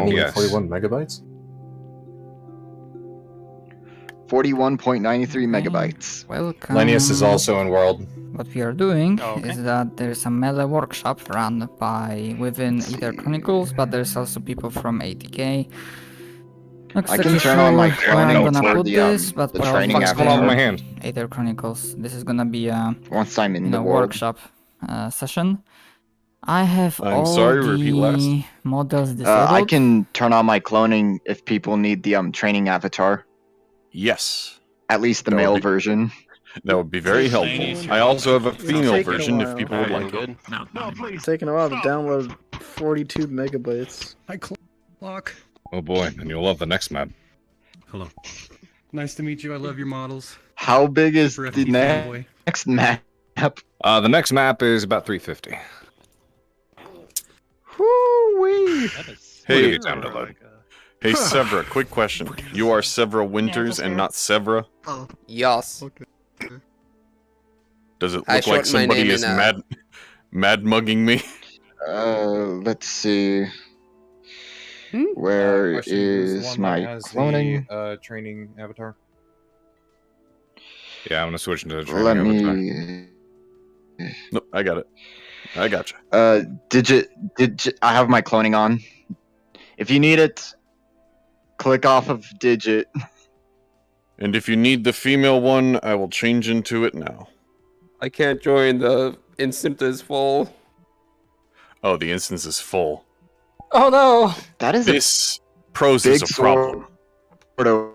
only yes. 41 megabytes? 41.93 megabytes. Welcome. Linus is also in world. What we are doing Oh, okay. is that there's a melee workshop run by within either Chronicles, but there's also people from ATK. Not I can exactly turn on my sure where I'm cloning gonna for put the, this, but the probably training What's going on with my avatar. hand? Either Chronicles. This is gonna be a Once I'm in the world. workshop session. I have I'm all sorry, repeat last. the models disabled. I can turn on my cloning if people need the training avatar. Yes. At least the That would male be- version. That would be very helpful. I also have a female taking a version if while. people would like it. Good. It's taking a while to download 42 megabytes. Hi, Clock. Oh boy, and you'll love the next map. Hello. Nice to meet you. I love your models. How big is the Thrifty fanboy. next map? The next map is about 350. Whoo-wee! Hey, Time to load. hey, Severa, quick question. You are Severa Winters and not Severa? Yes. Does it I look like shortened my somebody name is in, mad mugging me? Let's see. Where is my cloning? Training avatar? Yeah, I'm gonna switch into the training Let avatar. me. Nope, I got it. I got you. Digit. I have my cloning on. If you need it, click off of Digit. And if you need the female one, I will change into it now. I can't join. The instant is full. Oh, the instance is full. Oh no! That is This poses big a problem. sword over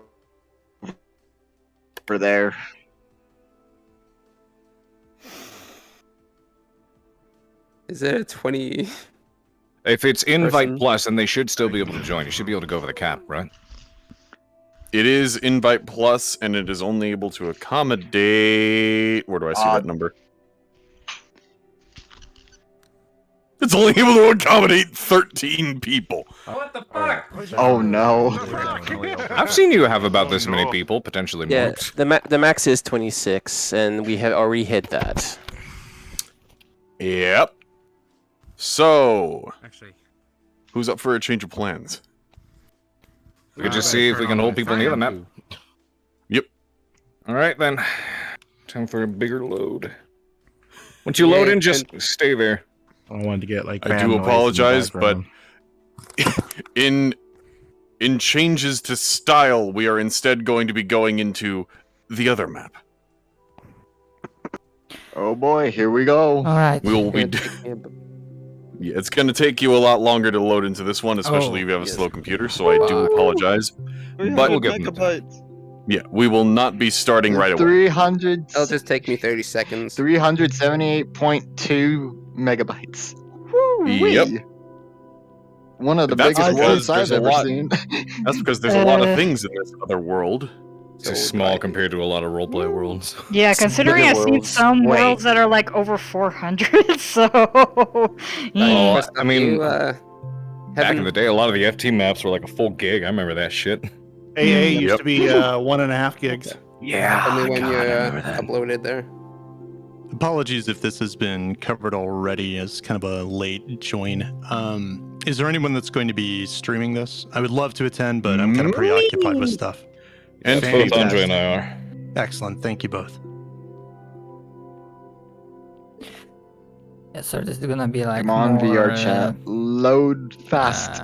there. Is it a 20? If it's invite Person. plus, then they should still be able to join. You should be able to go over the cap, right? It is Invite Plus, and it is only able to accommodate... Where do I see that number? It's only able to accommodate 13 people. What the fuck? Oh no. I've seen you have about this many people, potentially more. Yeah, the max is 26, and we have already hit that. Yep. So, Actually, who's up for a change of plans? We could just see if we can hold people near the map. Yep. All right, then. Time for a bigger load. Once you load in, just stay there. I wanted to get like. I do apologize, but in changes to style, we are instead going to be going into the other map. Oh boy, here we go. Alright. We will be. Yeah, it's going to take you a lot longer to load into this one, especially if you have a slow computer. So I do apologize, but we'll get yeah, we will not be starting right away. 300. It'll just take me 30 seconds. 378.2 megabytes. Woo-wee. Yep. One of the That's biggest because worlds there's I've a ever lot- seen. That's because there's a lot of things in this other world. It's just small compared to a lot of roleplay worlds. Yeah, considering bigger I've seen worlds. some Wait. worlds that are like over 400, so Oh, yeah. I mean, You, back in the day, a lot of the FT maps were like a full gig. I remember that shit. AA used Yep. to be 1.5 gigs. Yeah. Tell me when you uploaded there. Apologies if this has been covered already as kind of a late join. Is there anyone that's going to be streaming this? I would love to attend, but I'm kind of preoccupied with stuff. And Both Andre and I are. Excellent. Thank you both. Yeah, so this is gonna be like Come on, more, VRChat. Load fast.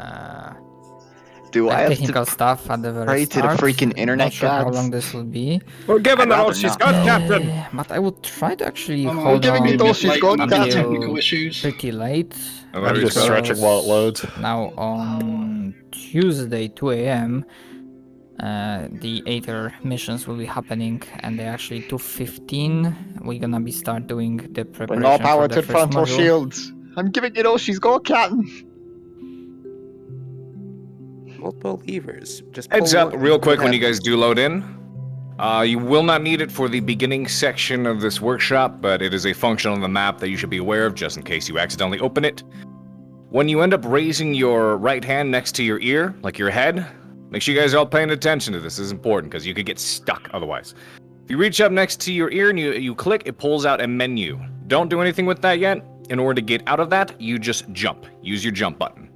Do I like have technical to stuff at the very pray to the start. freaking internet Not sure how gods? long this will be. We're giving the road, she's got But I will try to actually I'm hold giving on it all she's got, until technical pretty late. I'm just stretching while it loads. Now on Tuesday, 2 a.m., the Aether missions will be happening, and they're actually 2:15. We're gonna be start doing the preparation Bring all power for to the first frontal module. shields. I'm giving it all she's got, Captain. Multiple levers. Just Heads pull up, one. real quick, when you guys do load in. You will not need it for the beginning section of this workshop, but it is a function on the map that you should be aware of just in case you accidentally open it. When you end up raising your right hand next to your ear, like your head, make sure you guys are all paying attention to this. This is important because you could get stuck otherwise. If you reach up next to your ear and you click, it pulls out a menu. Don't do anything with that yet. In order to get out of that, you just jump. Use your jump button.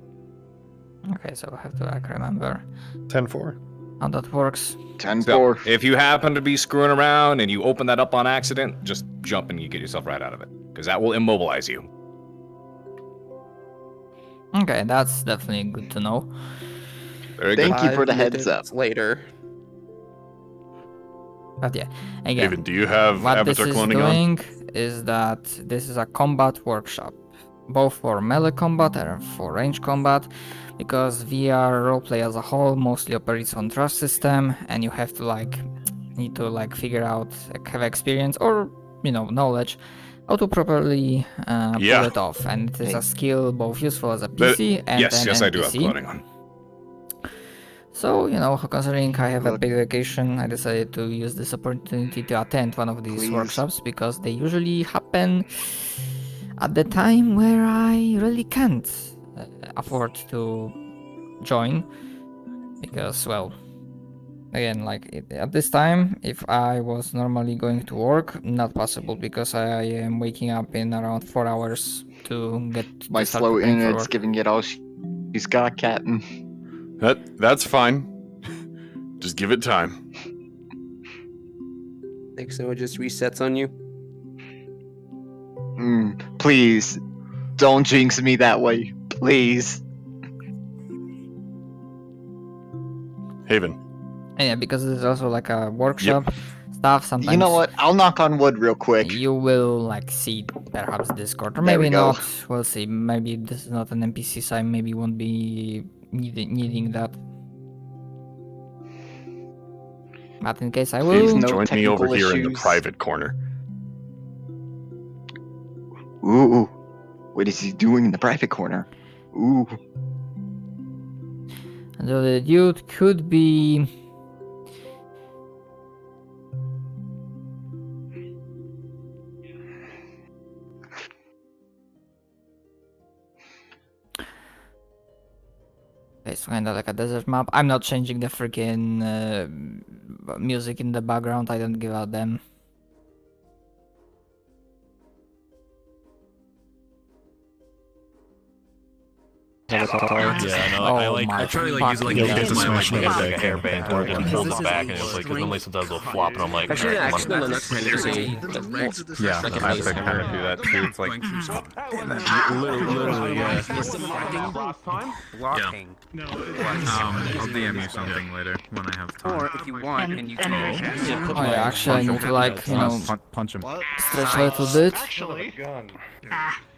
Okay, so I have to like remember 10-4. how that works. 10-4. So, if you happen to be screwing around and you open that up on accident, just jump and you get yourself right out of it, because that will immobilize you. Okay, that's definitely good to know. Very good. Thank you for the 5 heads up. minutes later. But yeah, again, Haven, do you have what this avatar is cloning on? doing is that this is a combat workshop, both for melee combat and for range combat, because VR roleplay as a whole mostly operates on trust system, and you have to need to figure out, have experience or knowledge how to properly pull it off, and it is a skill both useful as a PC and yes, an yes, NPC. I do have cloning on. So, considering I have a big vacation, I decided to use this opportunity to attend one of these workshops, because they usually happen at the time where I really can't afford to join. Because, well, again, at this time, if I was normally going to work, not possible, because I am waking up in around 4 hours to get My to start slow preparing for internet's work. giving it all she's got, Captain. That's fine. Just give it time. Next thing it just resets on you. Please, don't jinx me that way. Please. Haven. And yeah, because it's also like a workshop stuff. Sometimes You know what? I'll knock on wood real quick. you will see perhaps Discord, or There we maybe go. not. We'll see. Maybe this is not an NPC, so I maybe won't be needing that. But in case I Please, will, no Join me over technical here in the issues. private corner. Ooh. What is he doing in the private corner? Ooh. so the dude could be. It's kind of like a desert map. I'm not changing the freaking music in the background. I don't give a damn. Yeah, no, Oh I my try to use fucking use God. my hairband or hold it back, and it's suddenly sometimes it'll flop, and I'm like, Actually, alright, actually, come on. no, that's kind of Yeah, I have to kind of do that too. It's like Literally, yeah. Blocking. I'll DM you something later when I have time. Or if you want, and you can. Oh yeah, actually I need to punch him. stretch a little bit.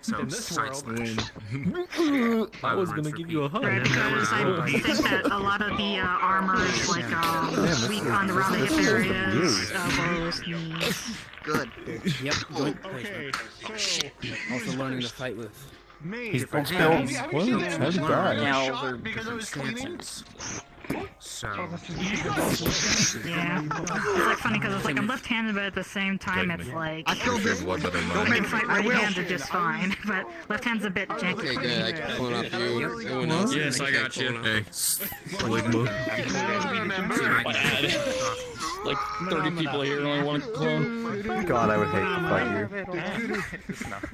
So In this world, I was gonna give you a hug. Right, because I think that a lot of the armor is weak on the round the hip areas, elbows, knees. good. Yep. Okay. Also learning to fight with. He's built. How'd he die? Now they're because I was cleaning. So Yeah, it's funny because it's I'm left-handed, but at the same time it's I killed this. I can fight right-handed just fine, but left hand's a bit janky. Okay, good. I can clone off you. Anyone else? Yes, I got you. Hey. Like 30 people here only want to clone. God, I would hate to fight you.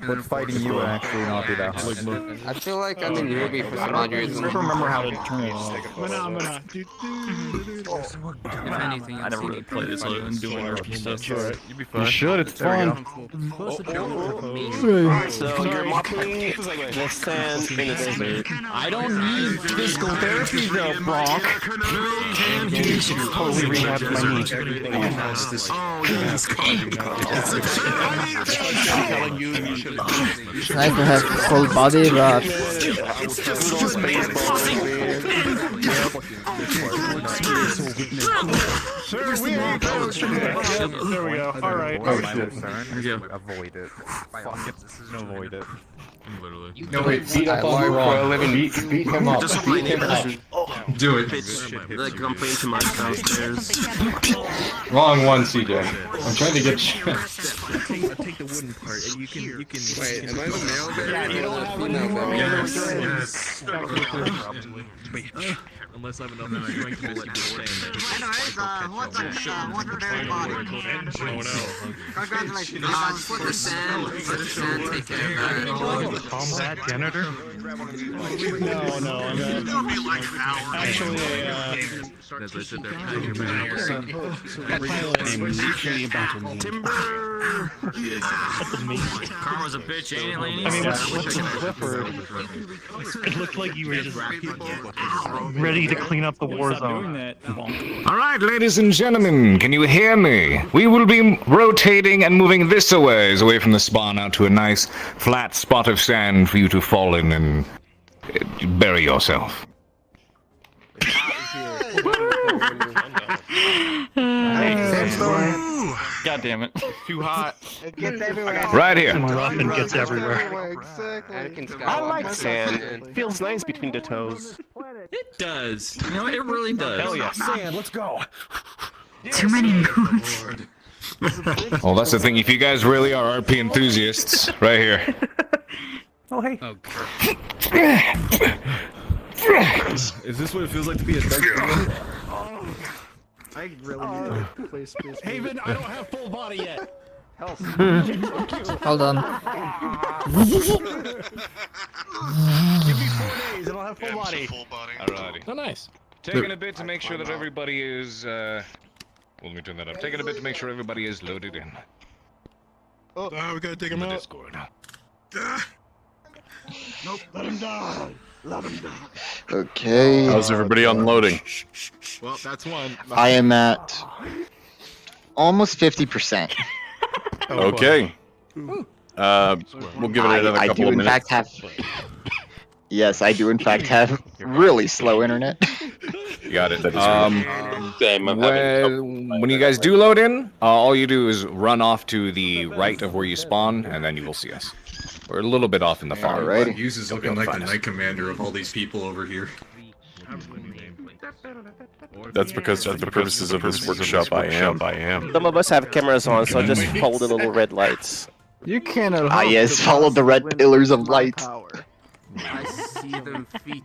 But fighting you would actually not be that hard. I feel like I'm in newbie for some odd reason. I remember how to turn it off. If anything, I never really played this other than doing RP stuff. Alright, you'll be fine. You should, it's fun. So you're mopping the sand in the desert. I don't need physical therapy though, Brock. Totally rehabbed my knee. It's nice to have full body, but there we go. Alright. Oh shit. Avoid it. Fuck it. Avoid it. Literally. No wait, beat up on the rock. Beat him up. Beat him up. Do it. Like complain to my downstairs. Wrong one, CJ. I'm trying to get you. I'll take the wooden part, and you can. Wait, am I the male there? Yeah, you don't have any Yes. Unless I have enough strength to let you stay. Congratulations. Split the sand. Split the sand. Take care of that. Combat janitor? No, I'm actually As I sit there patting your back. Timber. Karma's a bitch, ain't it, ladies? I mean, what's Clifford? It looked like you were just ready to clean up the war zone. All right, ladies and gentlemen, can you hear me? We will be rotating and moving this away from the spawn out to a nice flat spot of sand for you to fall in and bury yourself. God damn it. Too hot. It gets everywhere. Right here. My weapon gets everywhere. I like sand. It feels nice between the toes. It does. You know, it really does. Hell yeah. Sand, let's go. Too many moves. Well, that's the thing. If you guys really are RP enthusiasts, right here. Oh, hey. Oh, Is this what it feels like to be a Dark? I really need to play Space. Haven, I don't have full body yet. Hold on. Give me 4 days and I'll have full body. Alrighty. Oh, nice. Taking a bit to make sure that everybody is, well, let me turn that up. Taking a bit to make sure everybody is loaded in. Oh, we gotta take him out. Discord. Nope, let him die. Let him die. Okay. How's everybody unloading? well, that's one. I am at almost 50%. Okay. We'll give it another I couple do of in minutes. fact have. Yes, I do in fact have really slow internet. You got it. Same, I'm having When you guys do load in, all you do is run off to the right of where you spawn, and then you will see us. We're a little bit off in the far. Alrighty. Hughes is looking like the night commander of all these people over here. That's because for the purposes of this workshop, I am. Some of us have cameras on, so just follow the little red lights. You cannot. Ah, yes, follow the red pillars of light. I see them feet.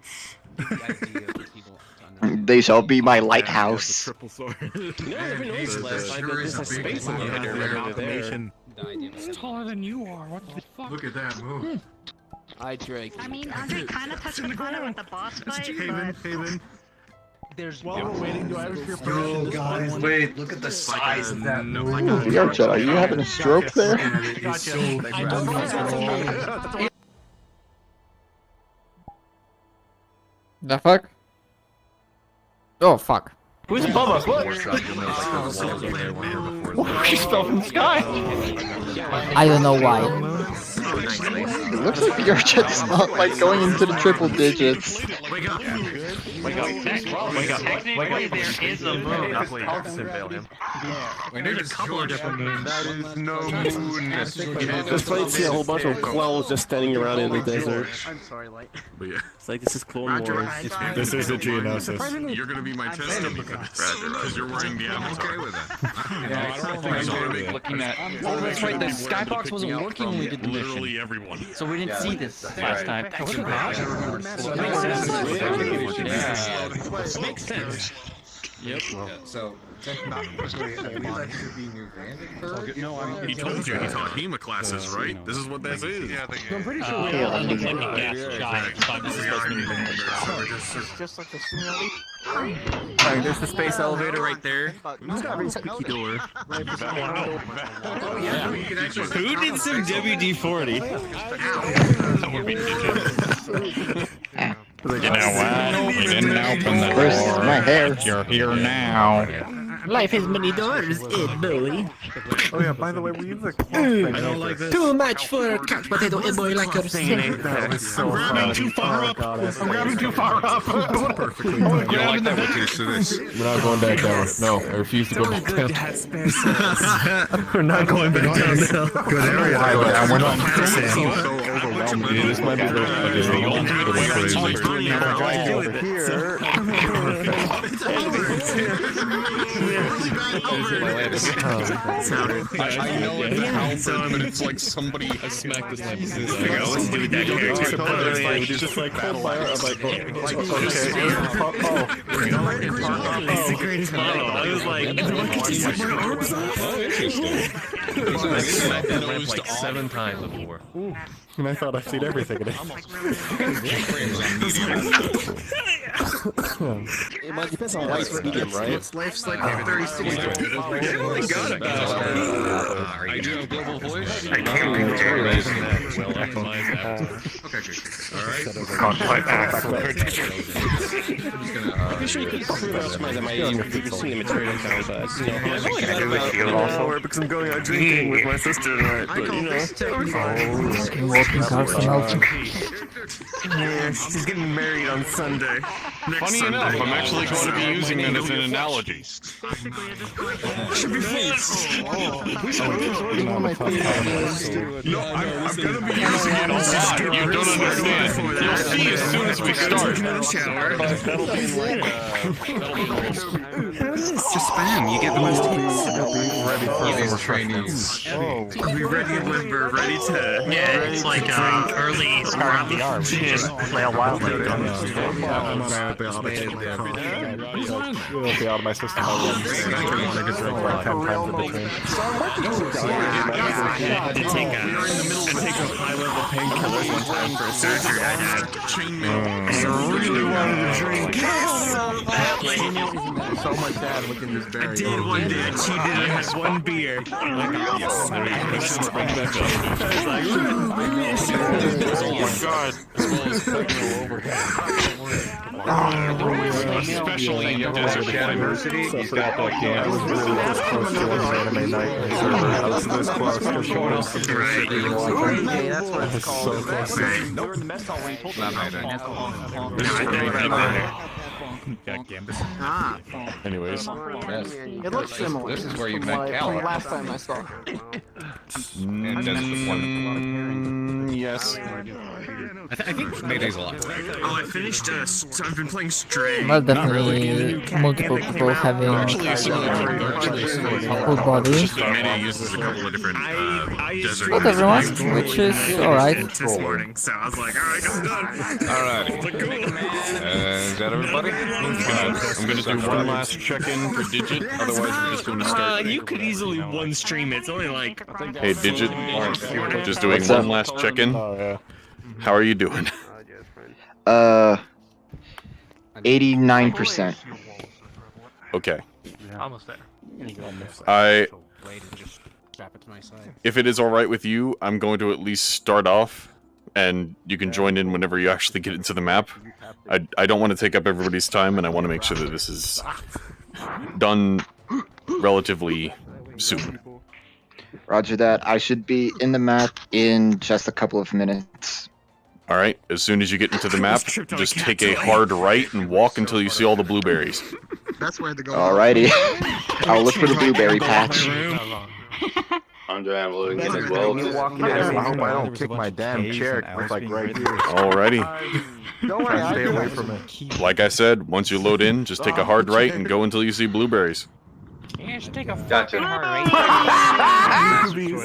They shall be my lighthouse. You know, I never noticed last time that there's a space elevator over there. It's taller than you are. What the fuck? Look at that move. I drag. I mean, Andre kind of touched upon it with the boss fight, but... Haven. While we're waiting, do I have your permission? Oh, guys, wait, look at the size of that move. VRChat, are you having a stroke there? The fuck? Oh, fuck. Who's above us? What? He's fell from the sky. I don't know why. It looks like VRChat is not like going into the triple digits. Wake up. Wake up. Wake up. Technically, there is a moon. There's a couple of different moons. That is no moon. Just like see a whole bunch of clones just standing around in the desert. I'm sorry, Light. It's like this is Clone Wars. This is a Geonosis. You're gonna be my test because you're wearing the I'm okay with that. Looking at. Oh, that's right. The skybox wasn't working when we did the mission. Literally everyone. So we didn't see this last time. Makes sense. Yep. So, technically, that should be new Vandit. No, He told you he taught HEMA classes, right? This is what that is. I'm pretty sure we are. Yeah, Just like the simulation. Alright, there's the space elevator right there. Who's got a squeaky door? Who did some WD-40? You know what? You didn't open the Where's door. my hair? You're here now. Life has many doors, boy. Oh yeah, by the way, we use a I don't like this. Too much for a couch potato, boy, like you're saying. That was so grabbing too far up. I'm grabbing too far up. You don't like that we're used to this. We're not going back down. No, I refuse to go back down. We're not going back down. Good area. And we're not This might be the ultimate way over here. I know it's a halberd, but it's like somebody. I smacked this lamp. Just like cold fire. I'm like, okay. It's the greatest model. I was like, look at you, my arms off. Oh, interesting. I smacked that lamp like 7 times before. And I thought I'd seen everything in it. It might depends on life's medium, right? Life's like 36. I do have global voice. I can't be there. Well optimized avatar. I'm pretty sure you could further optimize my previously material count, but Because I'm going out drinking with my sister tonight, but you know. Walking arsenal. Yeah, she's getting married on Sunday. Funny enough, I'm actually going to be using it as an analogy. Should be fun. No, I'm gonna be using it on Saturday. You don't understand. You'll see as soon as we start. It's just spam. You get the most hits. Ready for trainees. Be ready when we're ready to. Yeah, it's like early round. Play a while later. It'll be out of my system. I wanted to drink like 10 times in between. I had to take a high-level painkillers one time for a surgery I had. I really wanted to drink. So my dad looking this berry. I did one day. I cheated. I had one beer. Especially in desert climates. He's got like, yeah, it was really this close to an anime night. I was this close to showing us the shit we were watching. That's what it's called. So close. Anyways. It looks similar. This is where you from met my- Gaylor. from last time I saw. Yes. I think Mayday's a lot. Oh, I finished. So I've been playing Stray. Well, definitely multiple people having full body. Mayday uses a couple of different desert. Not everyone, which is alright. This morning, so I was like, alright, I'm done. Alrighty. Is that everybody? I'm going to do one last check-in for Digit. Otherwise, we're just going to start. You could easily one stream it. It's only like. Hey, Digit. Just doing one last check-in. Oh, yeah. How are you doing? 89%. Okay. Almost there. If it is all right with you, I'm going to at least start off, and you can join in whenever you actually get into the map. I don't want to take up everybody's time, and I want to make sure that this is done relatively soon. Roger that. I should be in the map in just a couple of minutes. All right. As soon as you get into the map, just take a hard right and walk until you see all the blueberries. That's where to go. Alrighty. I'll look for the blueberry patch. I'm downloading it as well. I hope I don't kick my damn chair. It's like right here. Alrighty. Don't worry, stay away from it. Like I said, once you load in, just take a hard right and go until you see blueberries. Gotcha.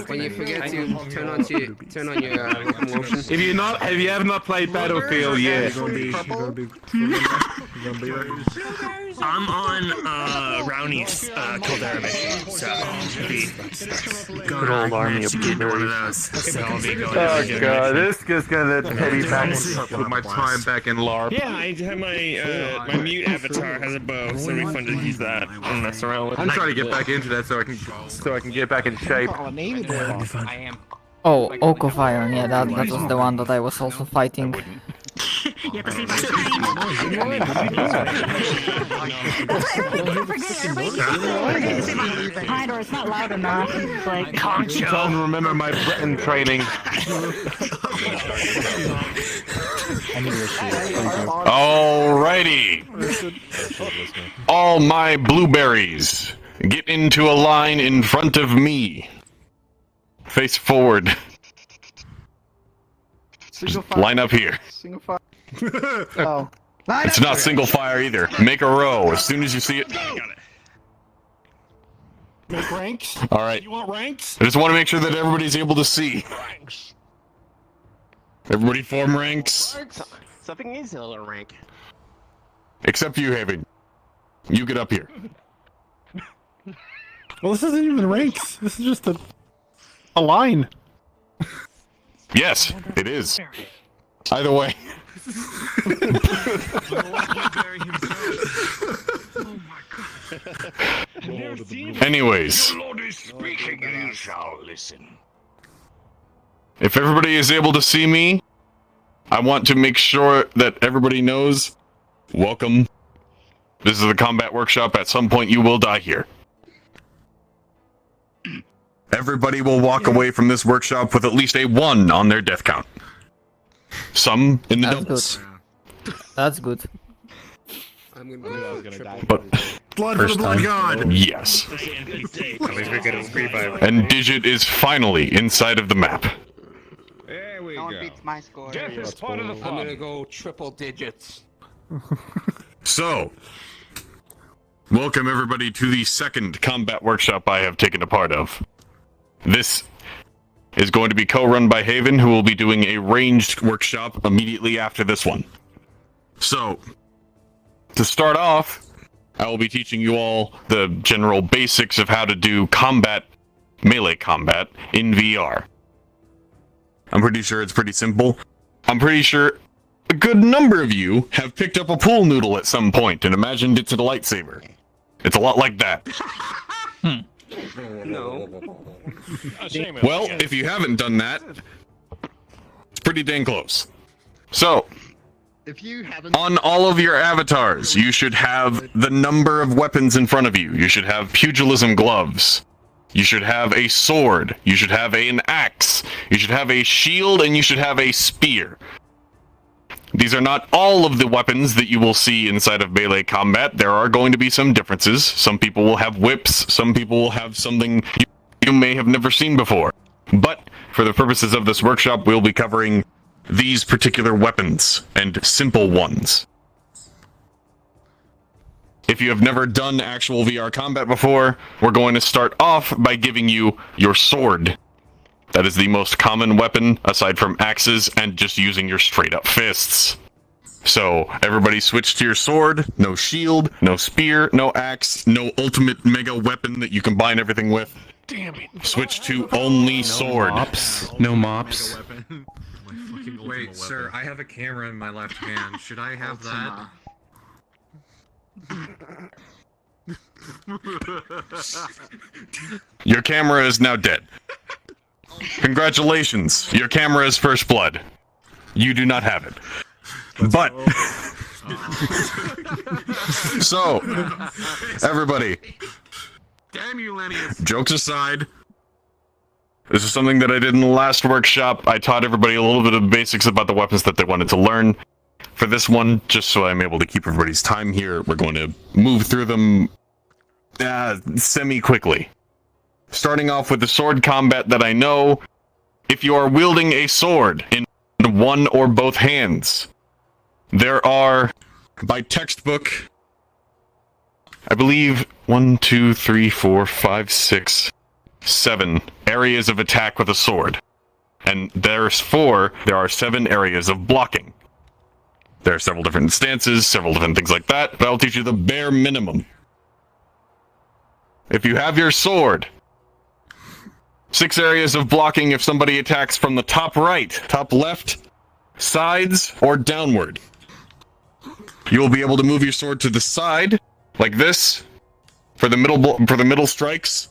When you forget to turn on your locomotion. If you have not played Battlefield yet. I'm on Rowney's Caldera mission, so I'll be going on army of to get one of those. So I'll be going over Oh god, this is gonna petty back with my time back in LARP. Yeah, I have my my mute avatar has a bow, so it'd be fun to use that and mess around with. I'm trying to get back into that so I can get back in shape. Oh, Oak of Iron, yeah, that was the one that I was also fighting. Yeah, but see, by the time... That's what everybody forget. Everybody forgets about behind or it's not loud enough. It's like, Concho. Don't remember my Breton training. Alrighty. All my blueberries, get into a line in front of me. Face forward. Just line up here. Single file. Oh. It's not single fire either. Make a row as soon as you see it. Make ranks. All right. You want ranks? I just want to make sure that everybody's able to see. Everybody form ranks. Something is a little rank. Except you, Haven. You get up here. Well, this isn't even ranks. This is just a line. Yes, it is. Either way. Anyways. If everybody is able to see me, I want to make sure that everybody knows. Welcome. This is the combat workshop. At some point you will die here. Everybody will walk away from this workshop with at least a 1 on their death count. Some in the doubles. That's good. I'm gonna die. But Blood for the blood god. yes. And Digit is finally inside of the map. There we No one go. beats my score. Death is part of the fun. I'm gonna go triple digits. So, welcome everybody to the second combat workshop I have taken a part of. This is going to be co-run by Haven, who will be doing a ranged workshop immediately after this one. So, to start off, I will be teaching you all the general basics of how to do melee combat in VR. I'm pretty sure it's pretty simple. I'm pretty sure a good number of you have picked up a pool noodle at some point and imagined it's a lightsaber. It's a lot like that. No. Well, if you haven't done that, it's pretty dang close. So, If you haven't. on all of your avatars, you should have the number of weapons in front of you. You should have pugilism gloves. You should have a sword. You should have an axe. You should have a shield, and you should have a spear. These are not all of the weapons that you will see inside of melee combat. There are going to be some differences. Some people will have whips. Some people will have something you may have never seen before. But for the purposes of this workshop, we'll be covering these particular weapons and simple ones. If you have never done actual VR combat before, we're going to start off by giving you your sword. That is the most common weapon, aside from axes and just using your straight-up fists. So, everybody switch to your sword, no shield, no spear, no axe, no ultimate mega weapon that you combine everything with. Damn it. Switch to only sword. No mops. Wait, sir, I have a camera in my left hand. Should I have that? Your camera is now dead. Congratulations, your camera is first blood. You do not have it. But... so, everybody, Damn you, Lennius. jokes aside, this is something that I did in the last workshop. I taught everybody a little bit of basics about the weapons that they wanted to learn. For this one, just so I'm able to keep everybody's time here, we're going to move through them semi-quickly. Starting off with the sword combat that I know, if you are wielding a sword in one or both hands, there are, by textbook, I believe 1, 2, 3, 4, 5, 6, 7 areas of attack with a sword. And there are 7 areas of blocking. There are several different stances, several different things like that, but I'll teach you the bare minimum. If you have your sword, 6 areas of blocking if somebody attacks from the top right, top left, sides, or downward. You will be able to move your sword to the side, like this, for the middle strikes,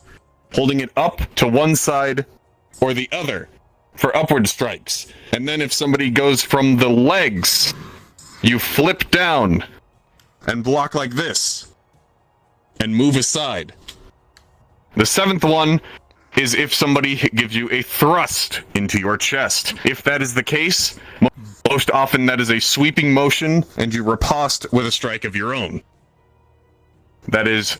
holding it up to one side or the other for upward strikes. And then if somebody goes from the legs, you flip down and block like this and move aside. The 7th one is if somebody gives you a thrust into your chest. If that is the case, most often that is a sweeping motion and you riposte with a strike of your own. That is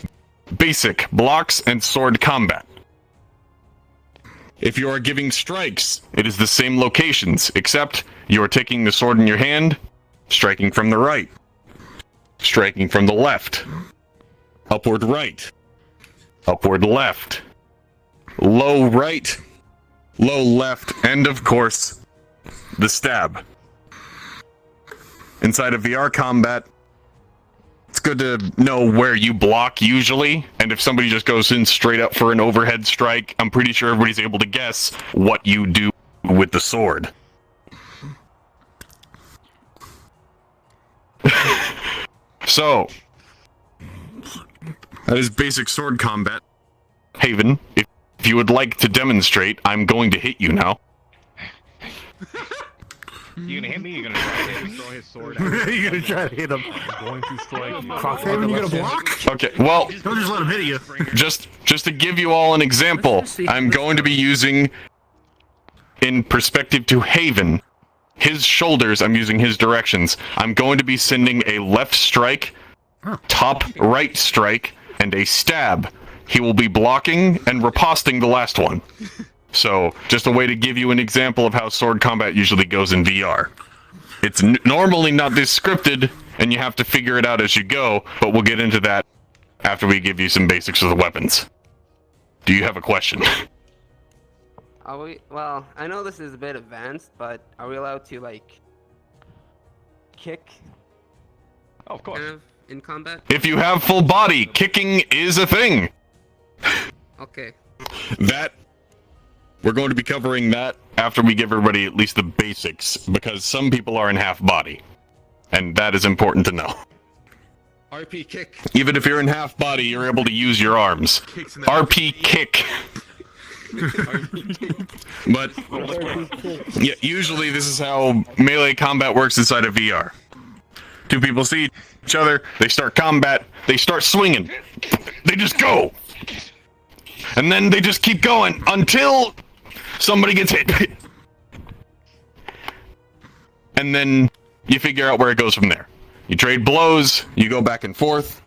basic blocks and sword combat. If you are giving strikes, it is the same locations, except you are taking the sword in your hand, striking from the right, striking from the left, upward right, upward left, low right, low left, and of course, the stab. Inside of VR combat, it's good to know where you block usually, and if somebody just goes in straight up for an overhead strike, I'm pretty sure everybody's able to guess what you do with the sword. So, that is basic sword combat. Haven, if you would like to demonstrate, I'm going to hit you now. You gonna hit me? You gonna try to throw his sword? You're gonna try to hit him. I'm going to strike you. Crosshaven, you gonna block? Okay, well, Don't just let him hit you. just to give you all an example, I'm going to be using, in perspective to Haven, his shoulders, I'm using his directions. I'm going to be sending a left strike, top right strike, and a stab. He will be blocking and riposting the last one. So, just a way to give you an example of how sword combat usually goes in VR. It's normally not this scripted, and you have to figure it out as you go, but we'll get into that after we give you some basics of the weapons. Do you have a question? Are we? Well, I know this is a bit advanced, but are we allowed to like kick? Oh, of course. Kind of in combat. If you have full body, kicking is a thing. Okay. That we're going to be covering that after we give everybody at least the basics, because some people are in half body, and that is important to know. RP kick. Even if you're in half body, you're able to use your arms. RP kick. But yeah, usually this is how melee combat works inside of VR. Two people see each other, they start combat, they start swinging, they just go, and then they just keep going until somebody gets hit, and then you figure out where it goes from there. You trade blows, you go back and forth,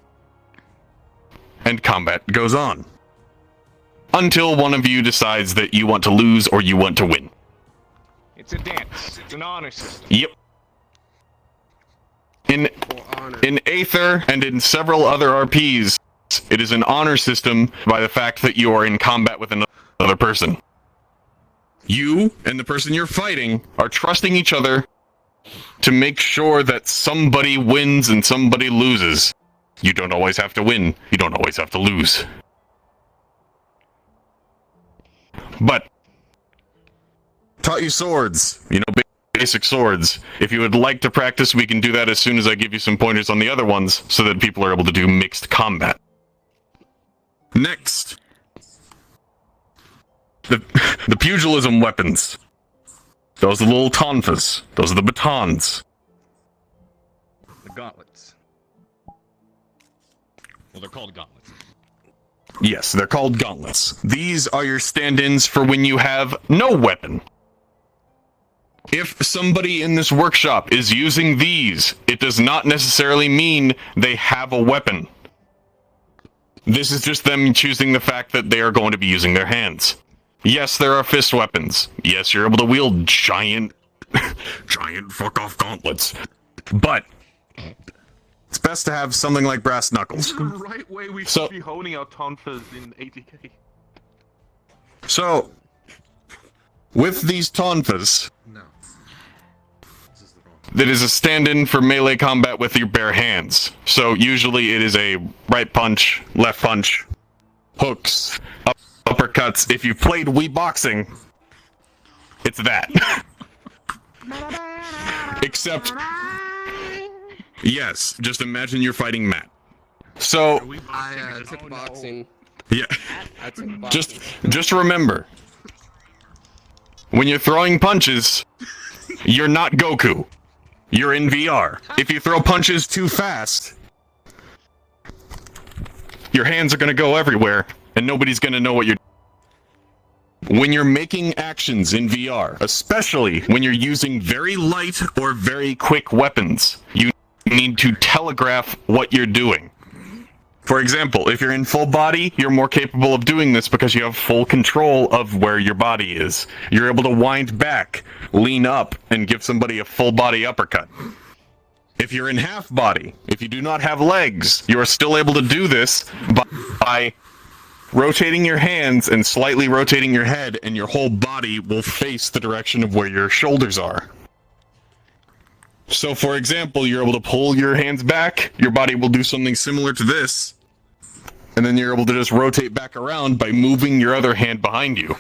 and combat goes on until one of you decides that you want to lose or you want to win. It's a dance. It's an honor system. Yep. In Aether and in several other RPs, it is an honor system by the fact that you are in combat with another person. You and the person you're fighting are trusting each other to make sure that somebody wins and somebody loses. You don't always have to win. You don't always have to lose. But taught you swords, you know, basic swords. If you would like to practice, we can do that as soon as I give you some pointers on the other ones, so that people are able to do mixed combat. Next, the pugilism weapons. Those are the little tonfas. Those are the batons. The gauntlets. Well, they're called gauntlets. Yes, they're called gauntlets. These are your stand-ins for when you have no weapon. If somebody in this workshop is using these, it does not necessarily mean they have a weapon. This is just them choosing the fact that they are going to be using their hands. Yes, there are fist weapons. Yes, you're able to wield giant fuck-off gauntlets. But it's best to have something like brass knuckles. The right way we should be honing our tonfas in 80k. So, with these tonfas, that is a stand-in for melee combat with your bare hands. So usually it is a right punch, left punch, hooks, uppercuts. If you've played Wii Boxing, it's that. Except, yes, just imagine you're fighting Matt. So, I took boxing. yeah, I took boxing. just remember, when you're throwing punches, you're not Goku. You're in VR. If you throw punches too fast, your hands are going to go everywhere, and nobody's going to know what you're doing. When you're making actions in VR, especially when you're using very light or very quick weapons, you need to telegraph what you're doing. For example, if you're in full body, you're more capable of doing this because you have full control of where your body is. You're able to wind back, lean up, and give somebody a full body uppercut. If you're in half body, if you do not have legs, you are still able to do this by rotating your hands and slightly rotating your head, and your whole body will face the direction of where your shoulders are. So, for example, you're able to pull your hands back, your body will do something similar to this, and then you're able to just rotate back around by moving your other hand behind you.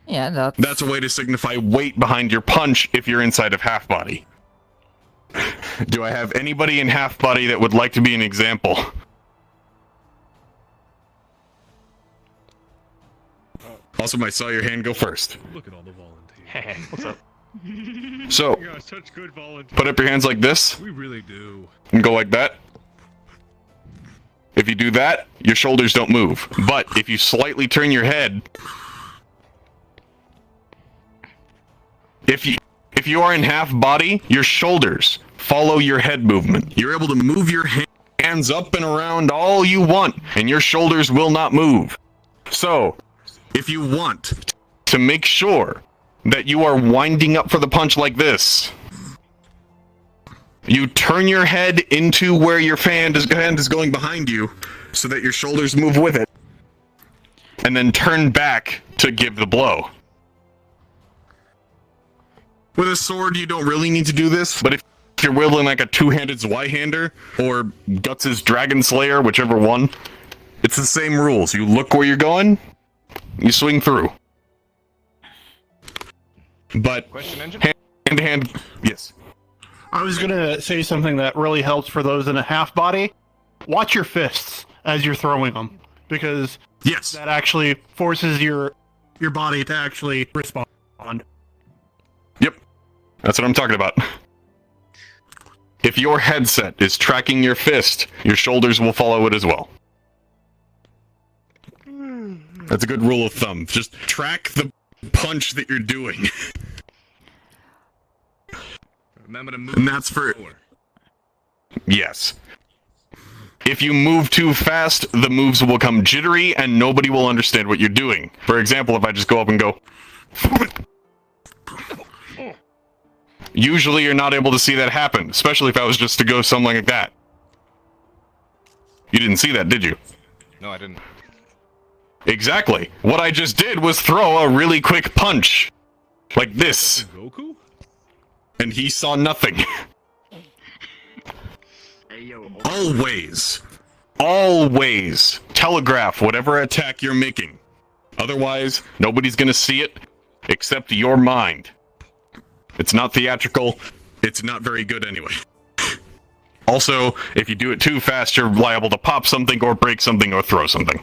Yeah, that's a way to signify weight behind your punch if you're inside of half body. Do I have anybody in half body that would like to be an example? Also, I saw your hand go first. Look at all the volunteers. What's up? So, Such good volunteers. put up your hands like this. We really do. And go like that. If you do that, your shoulders don't move. But if you slightly turn your head, if you are in half body, your shoulders follow your head movement. You're able to move your hands up and around all you want, and your shoulders will not move. So, if you want to make sure that you are winding up for the punch like this, you turn your head into where your hand is going behind you so that your shoulders move with it, and then turn back to give the blow. With a sword, you don't really need to do this, but if you're wielding like a two-handed Zweihander or Guts' Dragon Slayer, whichever one, it's the same rules. You look where you're going, you swing through. But hand-to-hand, yes. I was gonna say something that really helps for those in a half body. Watch your fists as you're throwing them, because that actually forces your body to actually respond. Yep, that's what I'm talking about. If your headset is tracking your fist, your shoulders will follow it as well. That's a good rule of thumb. Just track the punch that you're doing. Remember to move. And that's for... Yes. If you move too fast, the moves will become jittery and nobody will understand what you're doing. For example, if I just go up and go... Usually you're not able to see that happen, especially if I was just to go something like that. You didn't see that, did you? No, I didn't. Exactly. What I just did was throw a really quick punch. Like this. Goku? And he saw nothing. Always telegraph whatever attack you're making. Otherwise, nobody's gonna see it except your mind. It's not theatrical. It's not very good anyway. Also, if you do it too fast, you're liable to pop something or break something or throw something.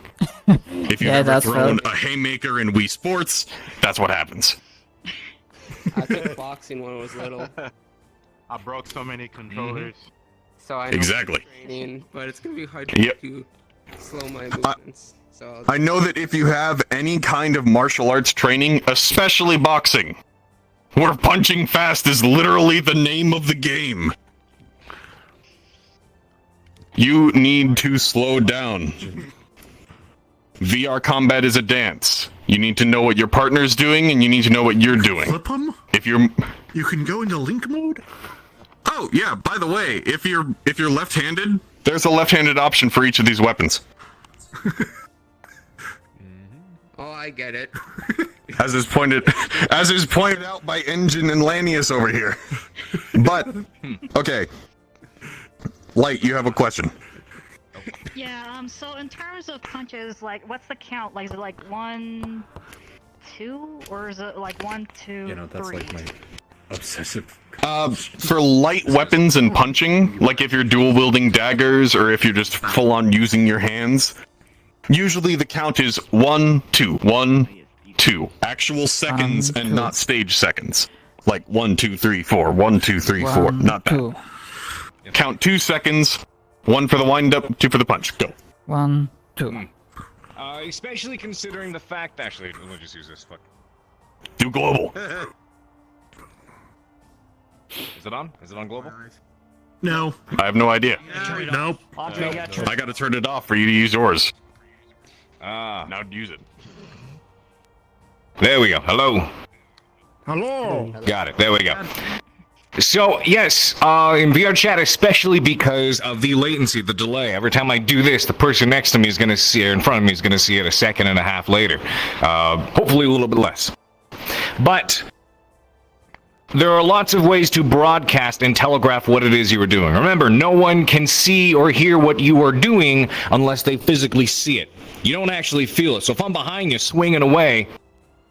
If you've ever thrown a haymaker in Wii Sports, that's what happens. I took boxing when I was little. I broke so many controllers. So I know Exactly. training, but it's gonna be hard Yep. to slow my movements. So I know that if you have any kind of martial arts training, especially boxing, where punching fast is literally the name of the game, you need to slow down. VR combat is a dance. You need to know what your partner's doing, and you need to know what you're doing. Flip them? If you're... You can go into link mode? Oh, yeah, by the way, if you're left-handed, there's a left-handed option for each of these weapons. Oh, I get it. As is pointed out by Engine and Lanius over here. But, okay. Light, you have a question. Yeah, so in terms of punches, like, what's the count? Like, is it like 1, 2, or is it like 1, 2, 3? That's like my obsessive... For light weapons and punching, like if you're dual wielding daggers or if you're just full on using your hands, usually the count is 1, 2, 1, 2. Actual seconds and not stage seconds. Like 1, 2, 3, 4, 1, 2, 3, 4. Not that. Count 2 seconds, 1 for the wind up, 2 for the punch. Go. 1, 2. Especially considering the fact... Actually, we'll just use this. Fuck. Do global. Is it on? Is it on global? No. I have no idea. Nope. I gotta turn it off for you to use yours. Now use it. There we go. Hello. Hello. Got it. There we go. So, yes, in VRChat, especially because of the latency, the delay. Every time I do this, the person next to me is going to see it, in front of me is going to see it a second and a half later. Hopefully a little bit less. But there are lots of ways to broadcast and telegraph what it is you are doing. Remember, no one can see or hear what you are doing unless they physically see it. You don't actually feel it. So if I'm behind you swinging away,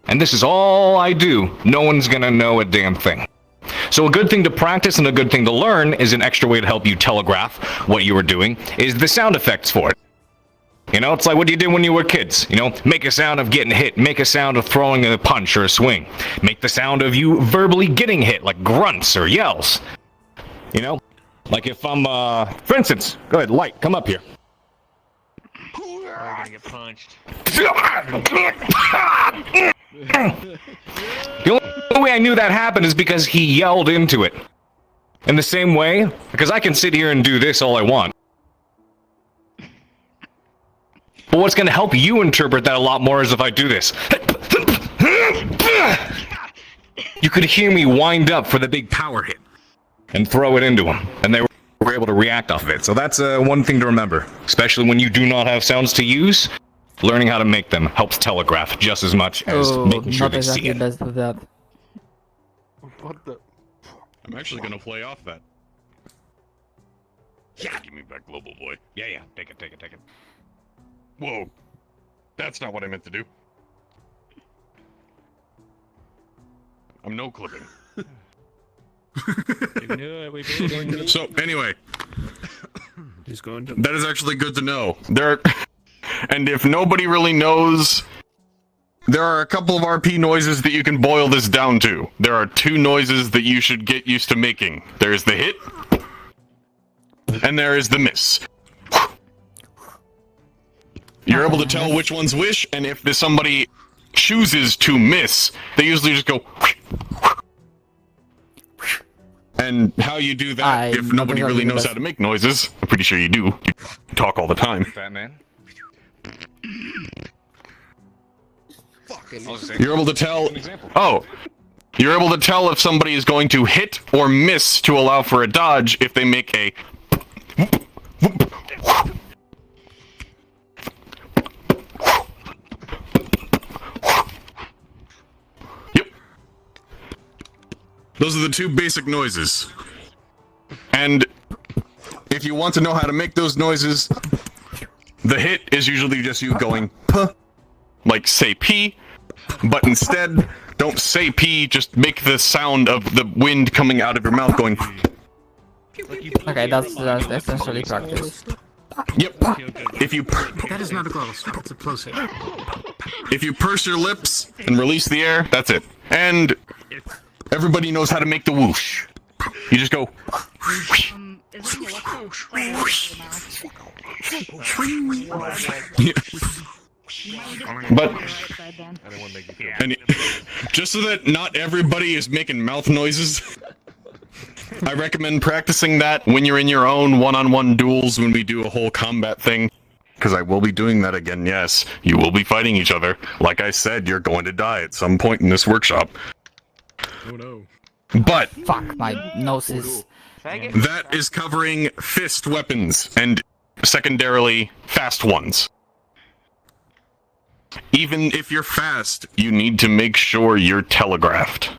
and this is all I do, no one's going to know a damn thing. So a good thing to practice and a good thing to learn is an extra way to help you telegraph what you were doing is the sound effects for it. You know, it's like what you did when you were kids. You know, make a sound of getting hit, make a sound of throwing a punch or a swing. Make the sound of you verbally getting hit, like grunts or yells. You know, like if I'm, for instance, go ahead, Light, come up here. You're gonna get punched. The only way I knew that happened is because he yelled into it. In the same way, because I can sit here and do this all I want. But what's going to help you interpret that a lot more is if I do this. You could hear me wind up for the big power hit and throw it into him, and they were able to react off of it. So that's one thing to remember, especially when you do not have sounds to use. Learning how to make them helps telegraph just as much as making sure they see it. Best with that. What the? I'm actually gonna play off that. Yeah, give me back Global Boy. Yeah, take it. Whoa, that's not what I meant to do. I'm no clipping. We knew it. We knew it. So anyway, that is actually good to know. There. And if nobody really knows, there are a couple of RP noises that you can boil this down to. There are two noises that you should get used to making. There's the hit, and there is the miss. You're able to tell which one's which, and if somebody chooses to miss, they usually just go... And how you do that, if nobody really knows how to make noises, I'm pretty sure you do. You talk all the time. Batman. You're able to tell. Oh, you're able to tell if somebody is going to hit or miss to allow for a dodge if they make a. Yep. Those are the two basic noises. And if you want to know how to make those noises, the hit is usually just you going puh, like say pee, but instead don't say pee, just make the sound of the wind coming out of your mouth going. Okay, that's essentially practice. Yep. If you That is not a close. It's a close hit. if you purse your lips and release the air, that's it. And everybody knows how to make the whoosh. You just go. But just so that not everybody is making mouth noises, I recommend practicing that when you're in your own one-on-one duels when we do a whole combat thing. Because I will be doing that again, yes. You will be fighting each other. Like I said, you're going to die at some point in this workshop. Oh no. But fuck, my nose is... That is covering fist weapons and secondarily fast ones. Even if you're fast, you need to make sure you're telegraphed.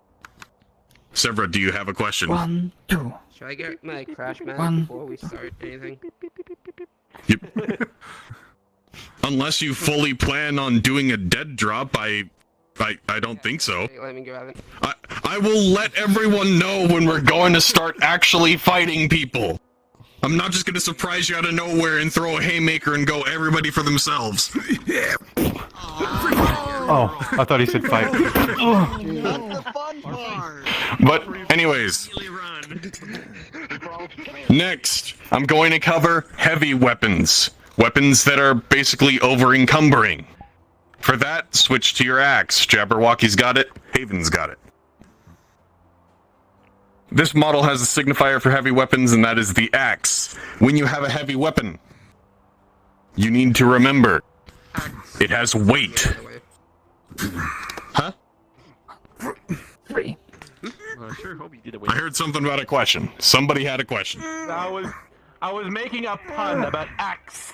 Sevra, do you have a question? 1, 2. Should I get my crash mask before we start anything? Yep. Unless you fully plan on doing a dead drop, I don't think so. Let me grab it. I will let everyone know when we're going to start actually fighting people. I'm not just going to surprise you out of nowhere and throw a haymaker and go everybody for themselves. Yeah. Oh, I thought he said fight. But anyways, next I'm going to cover heavy weapons. Weapons that are basically over-encumbering. For that, switch to your axe. Jabberwocky's got it. Haven's got it. This model has a signifier for heavy weapons, and that is the axe. When you have a heavy weapon, you need to remember it has weight. Huh? 3. I sure hope you did it. I heard something about a question. Somebody had a question. I was making a pun about axe.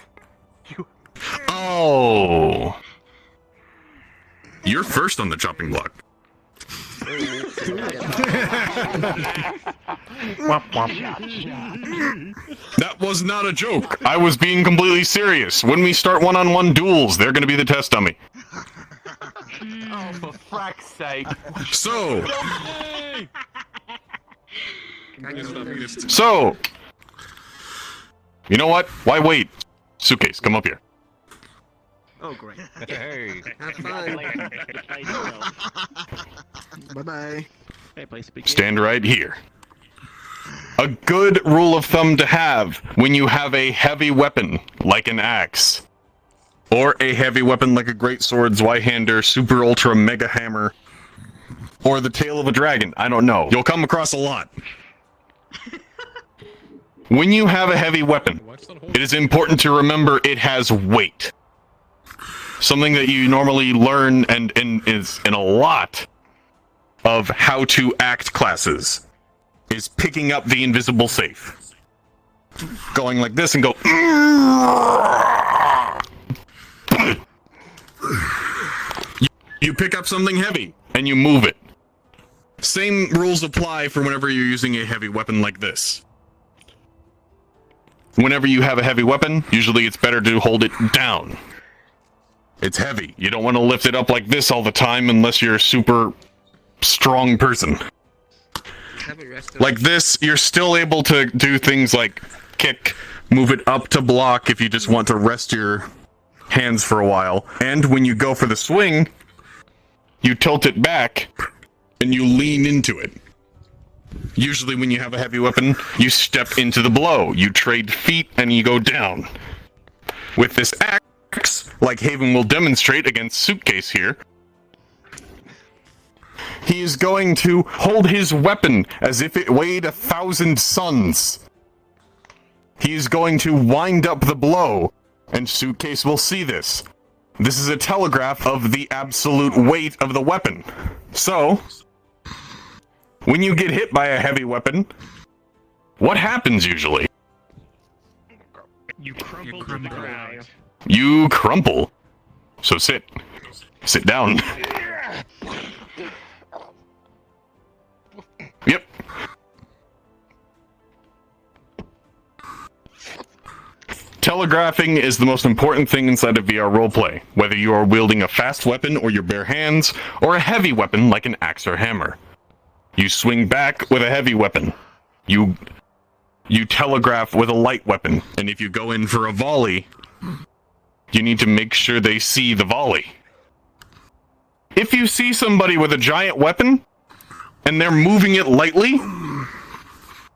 Oh. You're first on the chopping block. That was not a joke. I was being completely serious. When we start one-on-one duels, they're going to be the test dummy. Oh, for frack's sake. So, you know what? Why wait? Suitcase, come up here. Oh, great. Hey. Have fun. Bye-bye. Stand right here. A good rule of thumb to have when you have a heavy weapon, like an axe, or a heavy weapon like a greatsword, Zweihander, super ultra mega hammer, or the tail of a dragon, I don't know. You'll come across a lot. When you have a heavy weapon, it is important to remember it has weight. Something that you normally learn and is in a lot of how to act classes is picking up the invisible safe. Going like this and go. You pick up something heavy and you move it. Same rules apply for whenever you're using a heavy weapon like this. Whenever you have a heavy weapon, usually it's better to hold it down. It's heavy. You don't want to lift it up like this all the time unless you're a super strong person. Like this, you're still able to do things like kick, move it up to block if you just want to rest your hands for a while. And when you go for the swing, you tilt it back and you lean into it. Usually when you have a heavy weapon, you step into the blow. You trade feet and you go down. With this axe, like Haven will demonstrate against Suitcase here, he is going to hold his weapon as if it weighed 1,000 suns. He is going to wind up the blow, and Suitcase will see this. This is a telegraph of the absolute weight of the weapon. So, when you get hit by a heavy weapon, what happens usually? You crumple to the ground. You crumple. So sit. Sit down. Yep. Telegraphing is the most important thing inside of VR roleplay, whether you are wielding a fast weapon or your bare hands, or a heavy weapon like an axe or hammer. You swing back with a heavy weapon. You telegraph with a light weapon, and if you go in for a volley, you need to make sure they see the volley. If you see somebody with a giant weapon, and they're moving it lightly,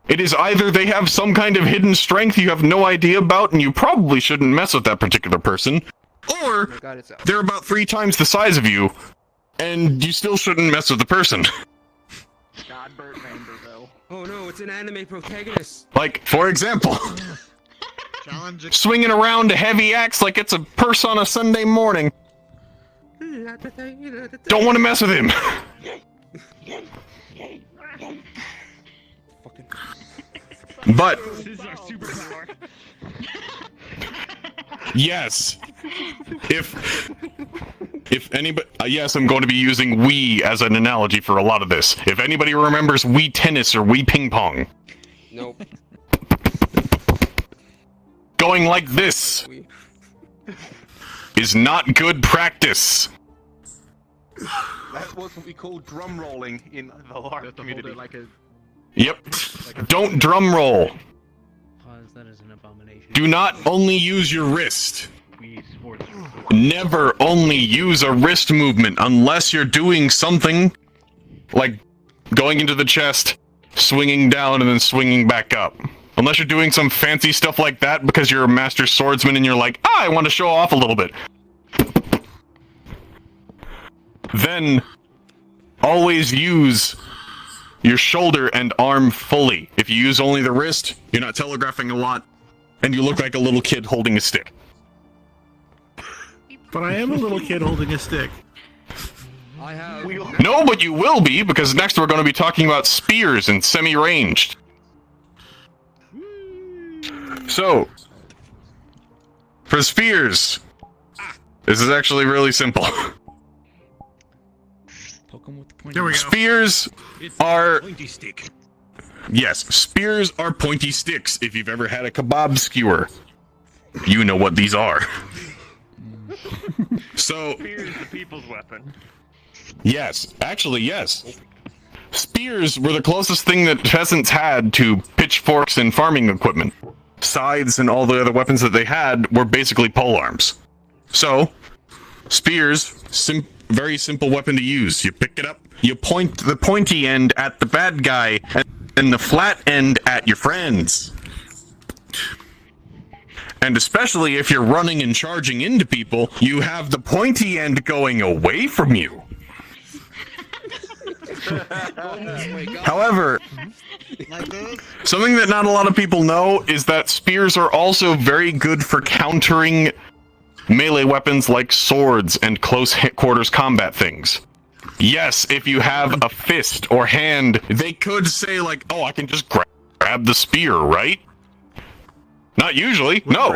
it is either they have some kind of hidden strength you have no idea about, and you probably shouldn't mess with that particular person, or they're about 3 times the size of you, and you still shouldn't mess with the person. Oh no, it's an anime protagonist. Like, for example, swinging around a heavy axe like it's a purse on a Sunday morning. Don't want to mess with him. But yes, if anybody, yes, I'm going to be using Wii as an analogy for a lot of this. If anybody remembers Wii Tennis or Wii Ping Pong, nope. Going like this is not good practice. That's what we call drum rolling in the LARP community. Yep. Don't drum roll. That is an abomination. Do not only use your wrist. Never only use a wrist movement unless you're doing something like going into the chest, swinging down, and then swinging back up. Unless you're doing some fancy stuff like that because you're a master swordsman and you're like, I want to show off a little bit. Then always use your shoulder and arm fully. If you use only the wrist, you're not telegraphing a lot, and you look like a little kid holding a stick. But I am a little kid holding a stick. No, but you will be, because next we're going to be talking about spears and semi-ranged. So, for spears, this is actually really simple. There we go. Spears are... Pointy stick. Yes, spears are pointy sticks. If you've ever had a kebab skewer, you know what these are. So... Spear is the people's weapon. Yes, actually, yes. Spears were the closest thing that peasants had to pitchforks and farming equipment. Scythes and all the other weapons that they had were basically polearms. So, spears, very simple weapon to use. You pick it up, you point the pointy end at the bad guy, and the flat end at your friends. And especially if you're running and charging into people, you have the pointy end going away from you. However, something that not a lot of people know is that spears are also very good for countering melee weapons like swords and close quarters combat things. Yes, if you have a fist or hand, they could say like, oh, I can just grab the spear, right? Not usually, no.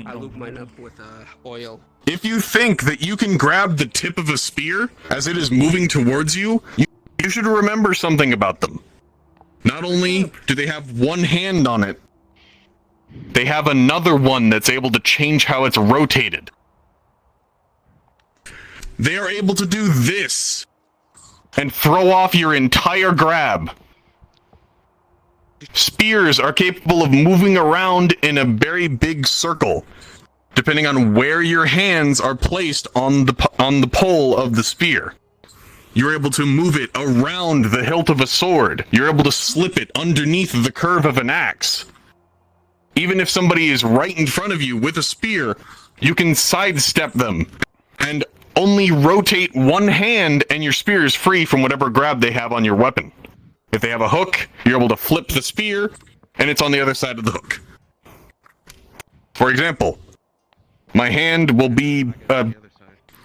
I lube mine up with oil. If you think that you can grab the tip of a spear as it is moving towards you, you should remember something about them. Not only do they have one hand on it, they have another one that's able to change how it's rotated. They are able to do this and throw off your entire grab. Spears are capable of moving around in a very big circle, depending on where your hands are placed on the pole of the spear. You're able to move it around the hilt of a sword. You're able to slip it underneath the curve of an axe. Even if somebody is right in front of you with a spear, you can sidestep them and only rotate one hand and your spear is free from whatever grab they have on your weapon. If they have a hook, you're able to flip the spear and it's on the other side of the hook. For example, my hand will be...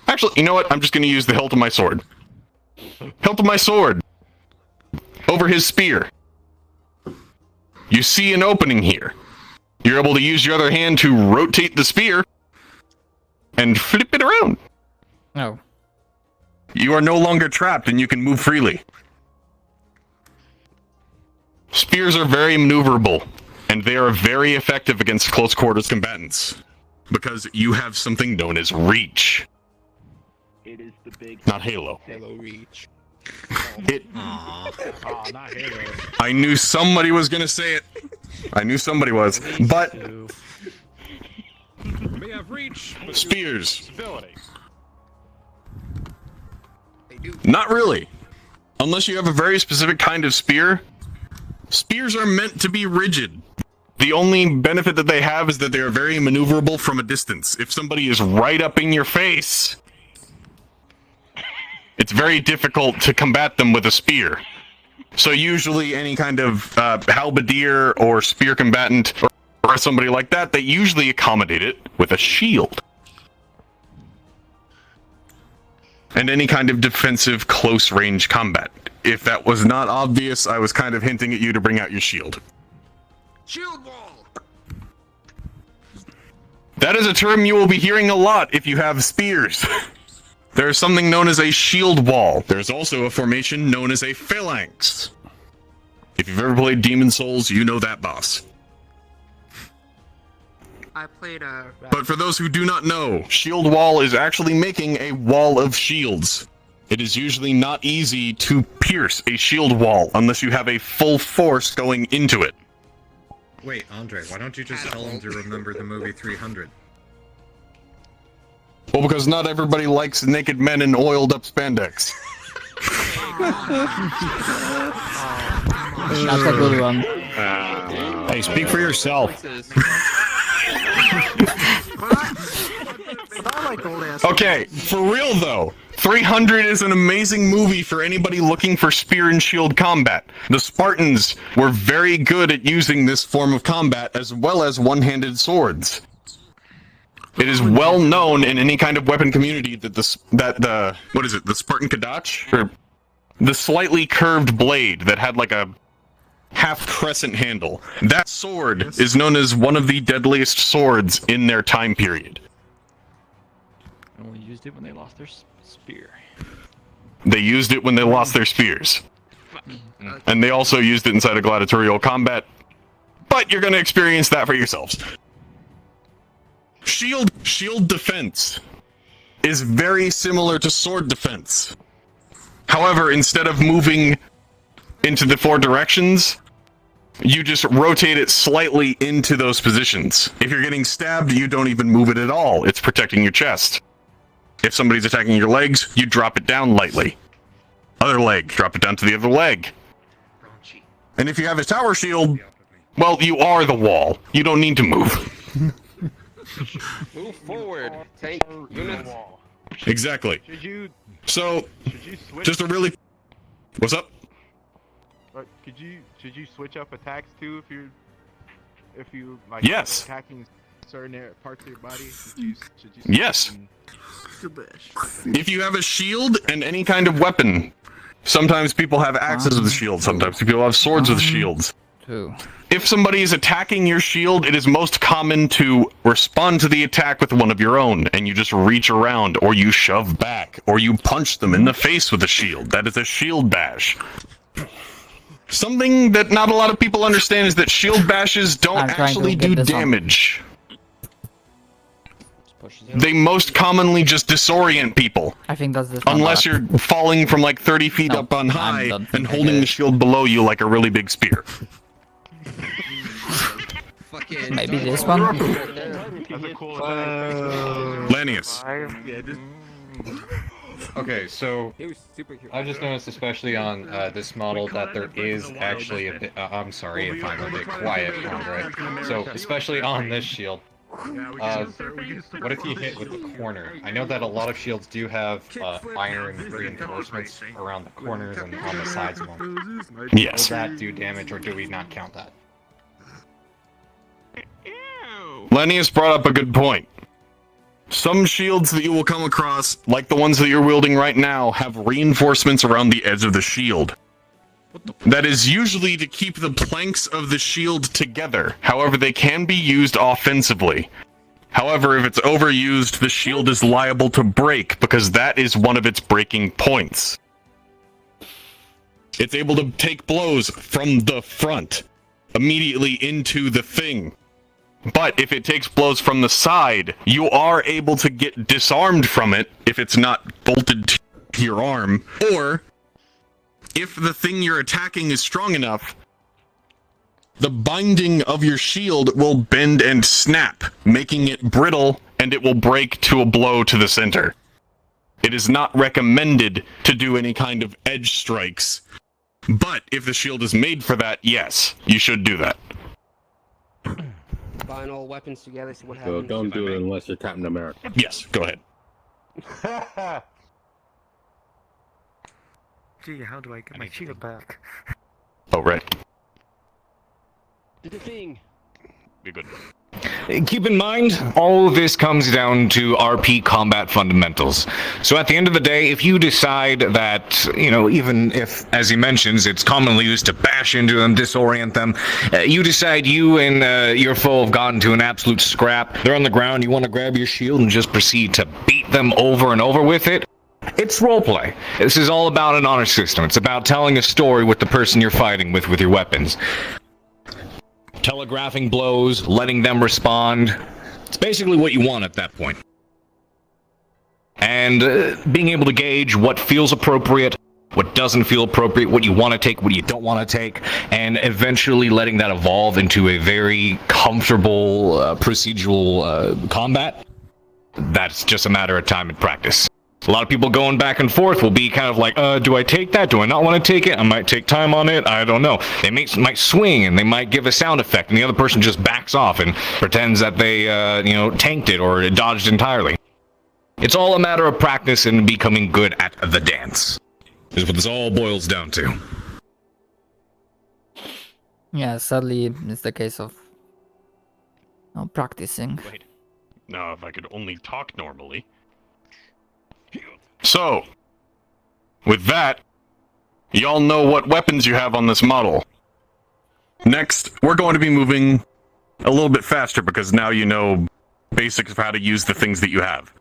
actually, you know what? I'm just going to use the hilt of my sword. Hilt of my sword. Over his spear. You see an opening here. You're able to use your other hand to rotate the spear and flip it around. No. You are no longer trapped and you can move freely. Spears are very maneuverable, and they are very effective against close quarters combatants, because you have something known as reach. It is the big... Not Halo. Halo reach. Not Halo. I knew somebody was gonna say it. I knew somebody was, but... We have reach. Spears. Not really. Unless you have a very specific kind of spear. Spears are meant to be rigid. The only benefit that they have is that they are very maneuverable from a distance. If somebody is right up in your face, it's very difficult to combat them with a spear. So usually any kind of halberdier or spear combatant or somebody like that, they usually accommodate it with a shield. And any kind of defensive close-range combat. If that was not obvious, I was kind of hinting at you to bring out your shield. Shield wall. That is a term you will be hearing a lot if you have spears. There is something known as a shield wall. There's also a formation known as a phalanx. If you've ever played Demon Souls, you know that boss. I played a... But for those who do not know, shield wall is actually making a wall of shields. It is usually not easy to pierce a shield wall unless you have a full force going into it. Wait, Andre, why don't you just tell him to remember the movie 300? Well, because not everybody likes naked men in oiled up spandex. That's a good one. Hey, speak for yourself. Okay, for real though, 300 is an amazing movie for anybody looking for spear and shield combat. The Spartans were very good at using this form of combat as well as one-handed swords. It is well known in any kind of weapon community that the Spartan Kadach, or the slightly curved blade that had like a half crescent handle. That sword is known as one of the deadliest swords in their time period. Only used it when they lost their spear. They used it when they lost their spears. And they also used it inside of gladiatorial combat. But you're going to experience that for yourselves. Shield defense is very similar to sword defense. However, instead of moving into the 4 directions, you just rotate it slightly into those positions. If you're getting stabbed, you don't even move it at all. It's protecting your chest. If somebody's attacking your legs, you drop it down lightly. Other leg, drop it down to the other leg. And if you have a tower shield, well, you are the wall. You don't need to move. Move forward. Tank units. Exactly. So, just a really... What's up? Should you switch up attacks too if you like yes. attacking certain parts of your body? Yes. If you have a shield and any kind of weapon, sometimes people have axes with shields, sometimes people have swords with shields. If somebody is attacking your shield, it is most common to respond to the attack with one of your own, and you just reach around, or you shove back, or you punch them in the face with a shield. That is a shield bash. Something that not a lot of people understand is that shield bashes don't actually do damage. They most commonly just disorient people. I think that's this unless you're falling from like 30 feet up on high and holding the shield below you like a really big spear. Maybe this one? Lanius. Okay, so I just noticed, especially on this model, that there is actually a bit. I'm sorry if I'm a bit quiet, Andre. So, especially on this shield, what if you hit with the corner? I know that a lot of shields do have iron reinforcements around the corners and on the sides of them. Yes. Will that do damage, or do we not count that? Lanius brought up a good point. Some shields that you will come across, like the ones that you're wielding right now, have reinforcements around the edge of the shield. That is usually to keep the planks of the shield together. However, they can be used offensively. However, if it's overused, the shield is liable to break, because that is one of its breaking points. It's able to take blows from the front, immediately into the thing. But if it takes blows from the side, you are able to get disarmed from it if it's not bolted to your arm. Or, if the thing you're attacking is strong enough, the binding of your shield will bend and snap, making it brittle, and it will break to a blow to the center. It is not recommended to do any kind of edge strikes. But if the shield is made for that, yes, you should do that. Combine all weapons together, see what So happens. don't do it unless you're Captain America. Yes, go ahead. Gee, how do I get my shield back? Oh, right. Do the thing. Be good. Keep in mind, all of this comes down to RP combat fundamentals. So at the end of the day, if you decide that, even if, as he mentions, it's commonly used to bash into them, disorient them, you decide you and your foe have gotten to an absolute scrap, they're on the ground, you want to grab your shield and just proceed to beat them over and over with it, it's roleplay. This is all about an honor system. It's about telling a story with the person you're fighting with your weapons. Telegraphing blows, letting them respond. It's basically what you want at that point. And being able to gauge what feels appropriate, what doesn't feel appropriate, what you want to take, what you don't want to take, and eventually letting that evolve into a very comfortable procedural combat. That's just a matter of time and practice. A lot of people going back and forth will be kind of like, do I take that? Do I not want to take it? I might take time on it. I don't know. They might swing and they might give a sound effect, and the other person just backs off and pretends that they, tanked it or dodged entirely. It's all a matter of practice and becoming good at the dance. Is what this all boils down to. Yeah, sadly, it's the case of practicing. Wait. Now, if I could only talk normally. So, with that, y'all know what weapons you have on this model. Next, we're going to be moving a little bit faster because now you know basics of how to use the things that you have.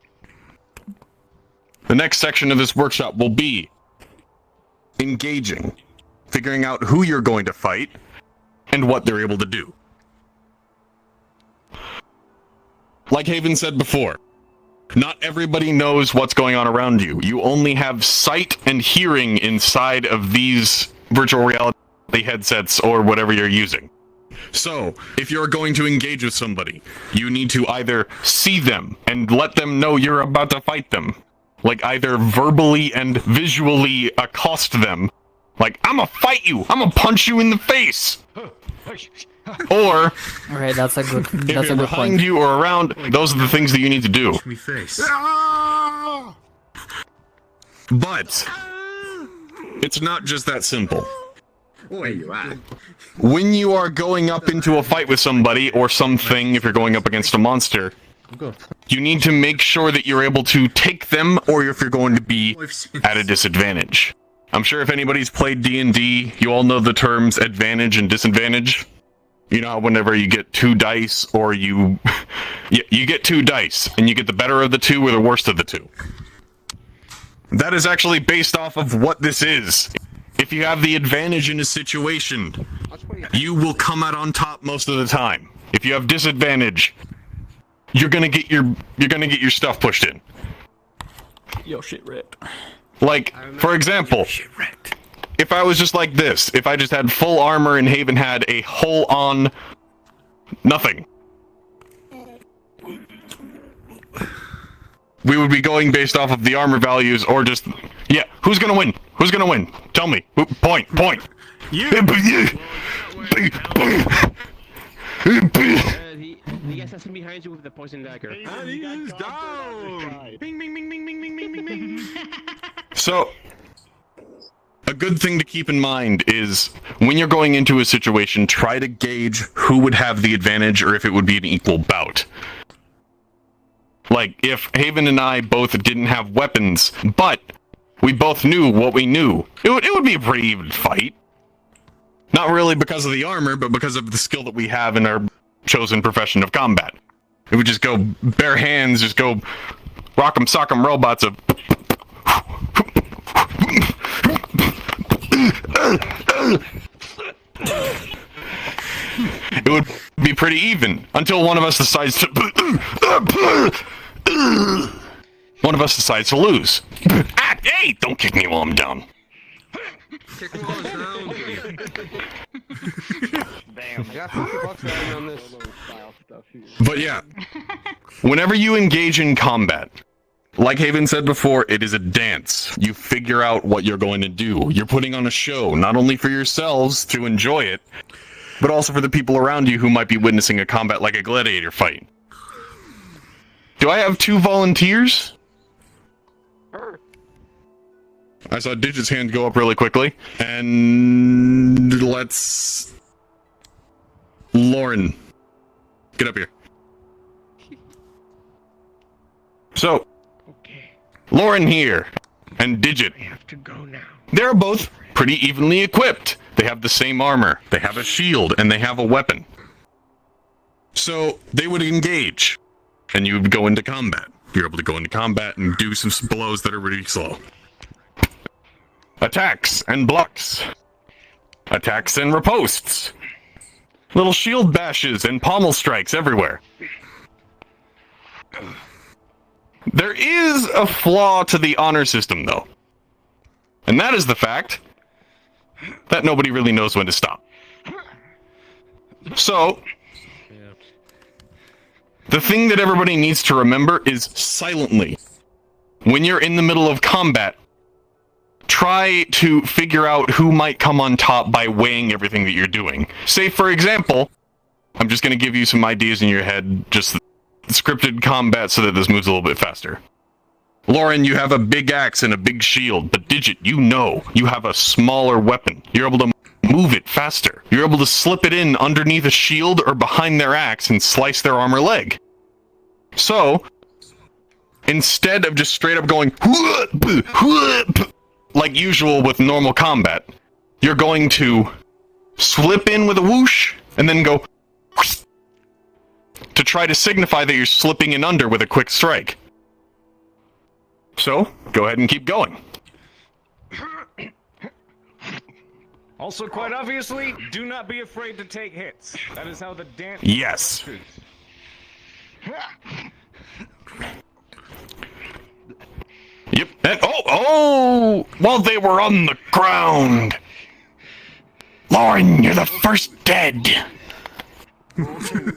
The next section of this workshop will be engaging, figuring out who you're going to fight, and what they're able to do. Like Haven said before, not everybody knows what's going on around you. You only have sight and hearing inside of these virtual reality headsets or whatever you're using. So, if you're going to engage with somebody, you need to either see them and let them know you're about to fight them. Like, either verbally and visually accost them. Like, I'm gonna fight you! I'm gonna punch you in the face! Or, okay, that's a good if you're behind you or around, those are the things that you need to do. But, it's not just that simple. Where you at? When you are going up into a fight with somebody or something, if you're going up against a monster, you need to make sure that you're able to take them, or if you're going to be at a disadvantage. I'm sure if anybody's played D&D, you all know the terms advantage and disadvantage. You know, whenever you get 2 dice, or you get 2 dice, and you get the better of the 2 or the worst of the 2. That is actually based off of what this is. If you have the advantage in a situation, you will come out on top most of the time. If you have disadvantage, you're gonna get your stuff pushed in. Yo, shit wrecked. Like, for example, if I was just like this, if I just had full armor and Haven had a hull on nothing, we would be going based off of the armor values, or just, yeah, who's gonna win? Who's gonna win? Tell me. Point. You! The assassin behind you with the poison dagger. And he is down! Bing, bing, bing, bing, bing, bing, bing, bing, bing. So, a good thing to keep in mind is, when you're going into a situation, try to gauge who would have the advantage, or if it would be an equal bout. Like, if Haven and I both didn't have weapons, but we both knew what we knew, it would be a pretty even fight. Not really because of the armor, but because of the skill that we have in our chosen profession of combat. It would just go bare hands, just go rock'em sock'em robots of... It would be pretty even, until one of us decides to... One of us decides to lose. Hey, don't kick me while I'm down. Kick me while I'm down. Damn. I got $50 on this. But yeah, whenever you engage in combat, like Haven said before, it is a dance. You figure out what you're going to do. You're putting on a show, not only for yourselves to enjoy it, but also for the people around you who might be witnessing a combat like a gladiator fight. Do I have 2 volunteers? I saw Digit's hand go up really quickly. And let's... Lauren, get up here. So, Lauren here and Digit, they're both pretty evenly equipped. They have the same armor, they have a shield, and they have a weapon. So, they would engage, and you would go into combat. You're able to go into combat and do some blows that are really slow. Attacks and blocks. Attacks and riposts. Little shield bashes and pommel strikes everywhere. There is a flaw to the honor system, though. And that is the fact that nobody really knows when to stop. So, the thing that everybody needs to remember is silently, when you're in the middle of combat, try to figure out who might come on top by weighing everything that you're doing. Say, for example, I'm just going to give you some ideas in your head, just scripted combat so that this moves a little bit faster. Lauren, you have a big axe and a big shield, but Digit, you know you have a smaller weapon. You're able to move it faster. You're able to slip it in underneath a shield or behind their axe and slice their arm or leg. So, instead of just straight up going like usual with normal combat, you're going to slip in with a whoosh and then go to try to signify that you're slipping in under with a quick strike. So, go ahead and keep going. Also, quite obviously, do not be afraid to take hits. That is how the dance. Yes. Yep. And, oh! While they were on the ground. Lauren, you're the first dead.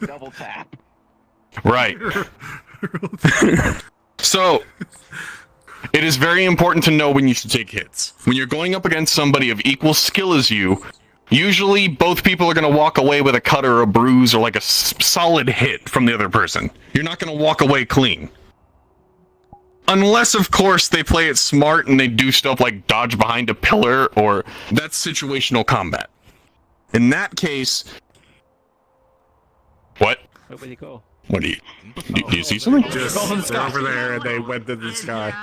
Double tap. Right. So, it is very important to know when you should take hits. When you're going up against somebody of equal skill as you, usually both people are going to walk away with a cut or a bruise or like a solid hit from the other person. You're not going to walk away clean. Unless, of course, they play it smart and they do stuff like dodge behind a pillar, or that's situational combat. In that case... What? Where'd he go? What do you see something? Just they're over there and they went to the sky.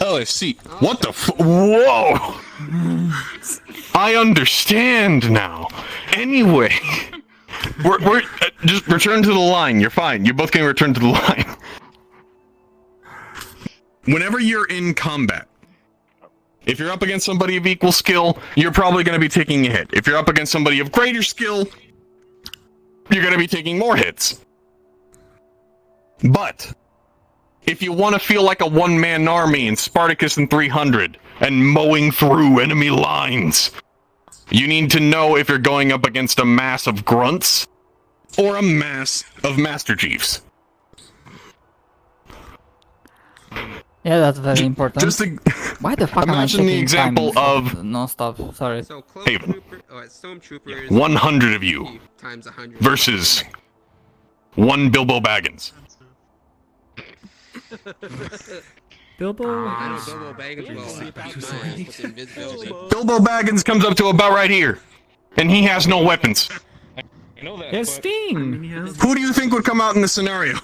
Oh, I see. What the whoa! I understand now. Anyway, we're just return to the line. You're fine. You're both going to return to the line. Whenever you're in combat, if you're up against somebody of equal skill, you're probably going to be taking a hit. If you're up against somebody of greater skill, you're going to be taking more hits. But if you want to feel like a one-man army in Spartacus and 300 and mowing through enemy lines, you need to know if you're going up against a mass of grunts or a mass of Master Chiefs. Yeah, that's very important. Just why the fuck am I imagine the taking example time of non-stop? Sorry. So Haven. Stormtroopers 100 of you times 100 versus one Bilbo Baggins. Bilbo. I know Bilbo Baggins will with invisibility. Bilbo Baggins comes up to about right here, and he has no weapons. I know that. It's Sting. Who do you think would come out in this scenario?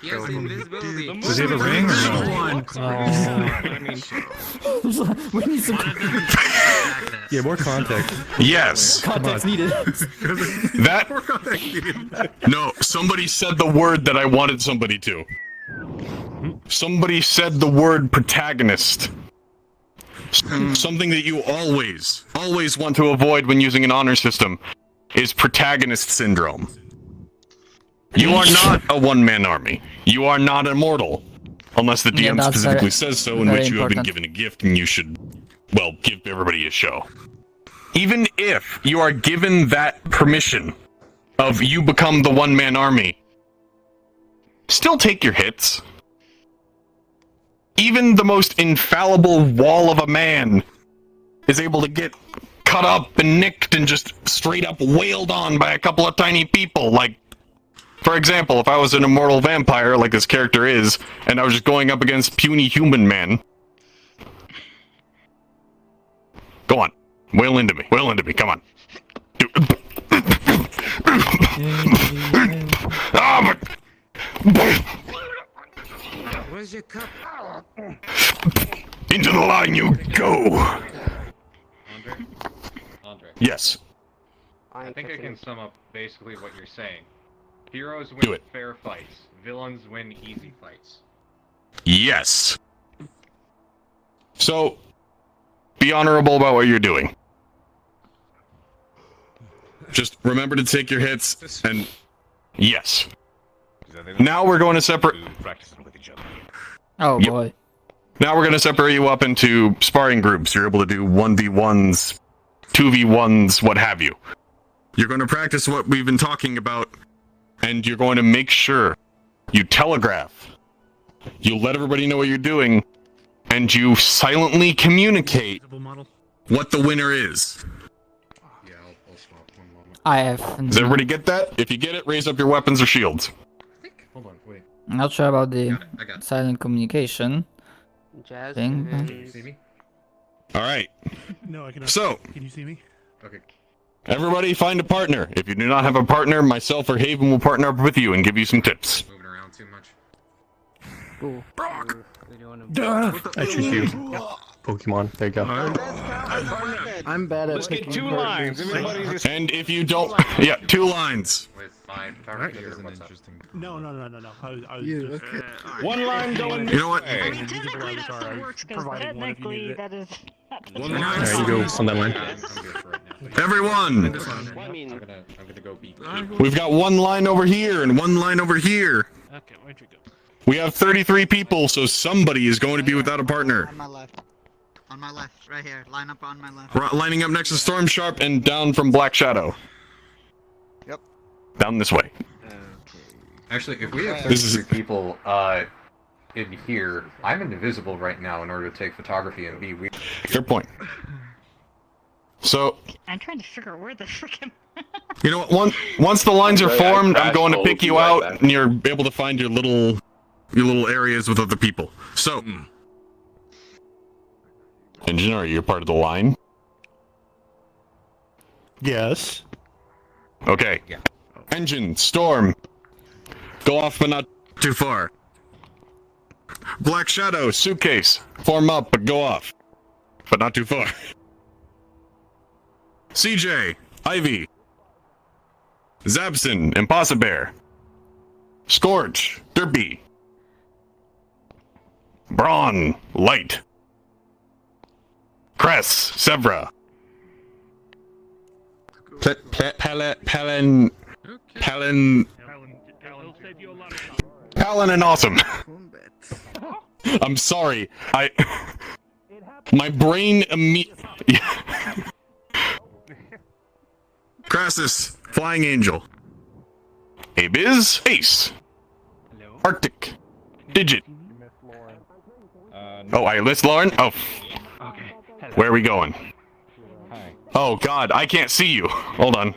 He has the invisibility. Does he have a ring or no? We need some Yeah, more context. Yes. context needed. That. No, somebody said the word that I wanted somebody to. Somebody said the word protagonist. Something that you always want to avoid when using an honor system is protagonist syndrome. You are not a one-man army. You are not immortal. Unless the DM specifically says so, in which you have been given a gift and you should, well, give everybody a show. Even if you are given that permission of you become the one-man army, still take your hits. Even the most infallible wall of a man is able to get cut up and nicked and just straight up wailed on by a couple of tiny people. Like, for example, if I was an immortal vampire, like this character is, and I was just going up against puny human man. Go on. Wail into me, come on. Where's your cup? Into the line you go! Andre. Yes. I think I can sum up basically what you're saying. Heroes Do win it. fair fights. Villains win easy fights. Yes. So, be honorable about what you're doing. Just remember to take your hits, and yes. Now we're going to separate... Oh Yep. boy. Now we're going to separate you up into sparring groups. You're able to do 1v1s, 2v1s, what have you. You're going to practice what we've been talking about, and you're going to make sure you telegraph. You let everybody know what you're doing, and you silently communicate what the winner is. I have. Does everybody get that? If you get it, raise up your weapons or shields. Not sure about the I got it. silent communication Jazz thing. Can you see me? All right. No, I cannot. So, Can you see me? Okay. everybody find a partner. If you do not have a partner, myself or Haven will partner up with you and give you some tips. Moving around too much. Cool. Brock! That's just you. Pokemon. There you go. I'm bad at Let's get 2 lines. Everybody just... And if you don't... Yeah, 2 lines. With my photography or what's up? No. I was You, just, okay. 1 line going You know what? I mean, technically that still works, because technically that is... One line. There you go on that line. I'm good for right now. Everyone! Well, I mean, I'm gonna go beat. We've got 1 line over here and 1 line over here. Okay, where'd you go? We have 33 people, so somebody is going to be without a partner. On my left. On my left, right here. Line up on my left. Lining up next to Storm Sharp and down from Black Shadow. Yep. Down this way. Actually, if we have This is- 33 people in here, I'm invisible right now in order to take photography and be weird. Fair point. So, I'm trying to figure out where the freaking... you know what? Once the lines are formed, I'm going to pick you out, and you're able to find your little areas with other people. So, Engine, are you part of the line? Yes. Okay. Yeah. Engine, Storm. Go off, but not too far. Black Shadow, Suitcase. Form up, but go off. But not too far. CJ, Ivy. Zabson, Impossibear. Scorch, Derpy. Brawn, Light. Cress, Sevra. Palin and Awesome. I'm sorry. My brain Crassus, Flying Angel. Abiz, Ace. Arctic. Digit. Oh, I list Lauren? Oh. Where are we going? Oh god, I can't see you. Hold on.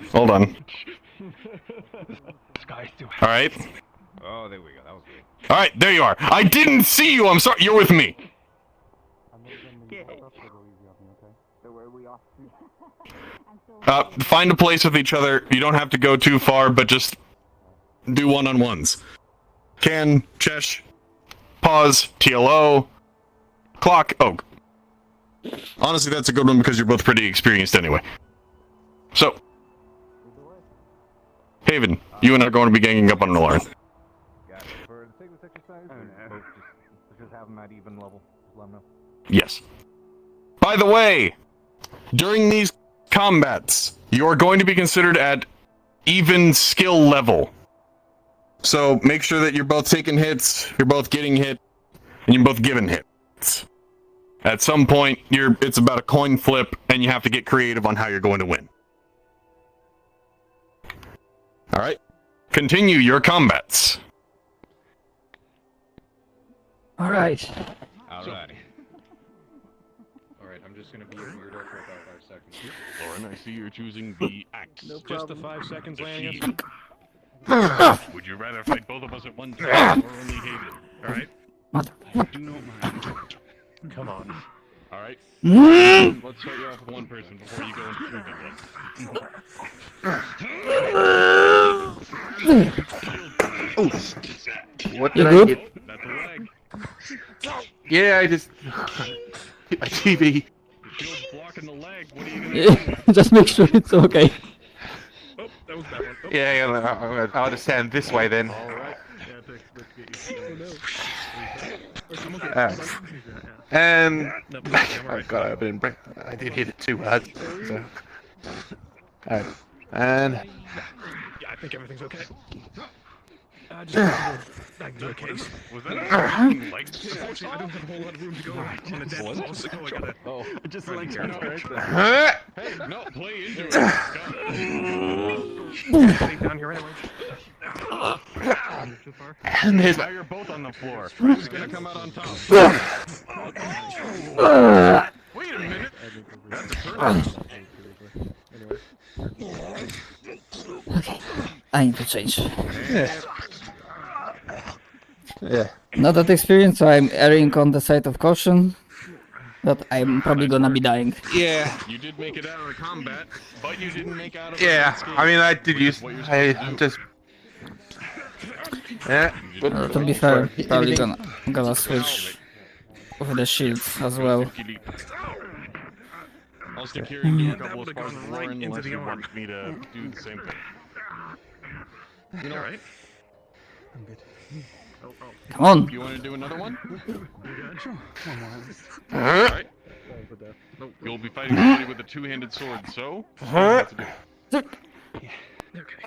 Alright. Oh, there we go. That was good. Alright, there you are. I didn't see you, I'm sorry. You're with me. Find a place with each other. You don't have to go too far, but just do one-on-ones. Can, Chesh, pause, TLO, clock, oh. Honestly, that's a good one because you're both pretty experienced anyway. So, Haven, you and I are going to be ganging up on Lauren. Got it. For the sake of this exercise, let's just have them at even level. Just let them know. Yes. By the way, during these combats, you are going to be considered at even skill level. So make sure that you're both taking hits, you're both getting hit, and you're both giving hits. At some point, it's about a coin flip, and you have to get creative on how you're going to win. Alright. Continue your combats. Alright. Alrighty. Alright, I'm just gonna be a weirdo for about 5 seconds. Lauren, I see you're choosing the axe. No just the 5 seconds, Lanius. Would you rather fight both of us at one time, or only Haven? Alright? Do not mind. Come on. Alright. Let's start you off with one person before you go into two. What You did I good? hit? That's a leg. Yeah, I just hit my TV. Shield's blocking the leg. What are you gonna do? Just make sure it's okay. Oh, that was that one. Oh. Yeah, I'll just stand this way then. Alright. Oh god, I did hit it too hard. So. Alright. And Yeah, I think everything's okay. Just back to the case. Was that a leg? Unfortunately, I don't have a whole lot of room to go on a dead wall, so I gotta... Oh, just like turn out right there. Hey, no, play into it. Stay down here anyway. Too far. And there's now you're both on the floor. Who's gonna come out on top? Wait a minute. That's a person. Okay. I need to change. Yeah. Not that experienced, so I'm erring on the side of caution. But I'm probably gonna be dying. Yeah. You did make it out of the combat, but you didn't make out of Yeah, the I mean, I did use. I just. Yeah. To be fair, probably gonna switch with the shields as well. I'll stick here and do a couple of spars with Lauren unless you want me to do the same thing. You know, right? I'm good. Come on. You want to do another one? Alright. Alright. You'll be fighting somebody with a two-handed sword, so... That's a bit... Okay. Okay.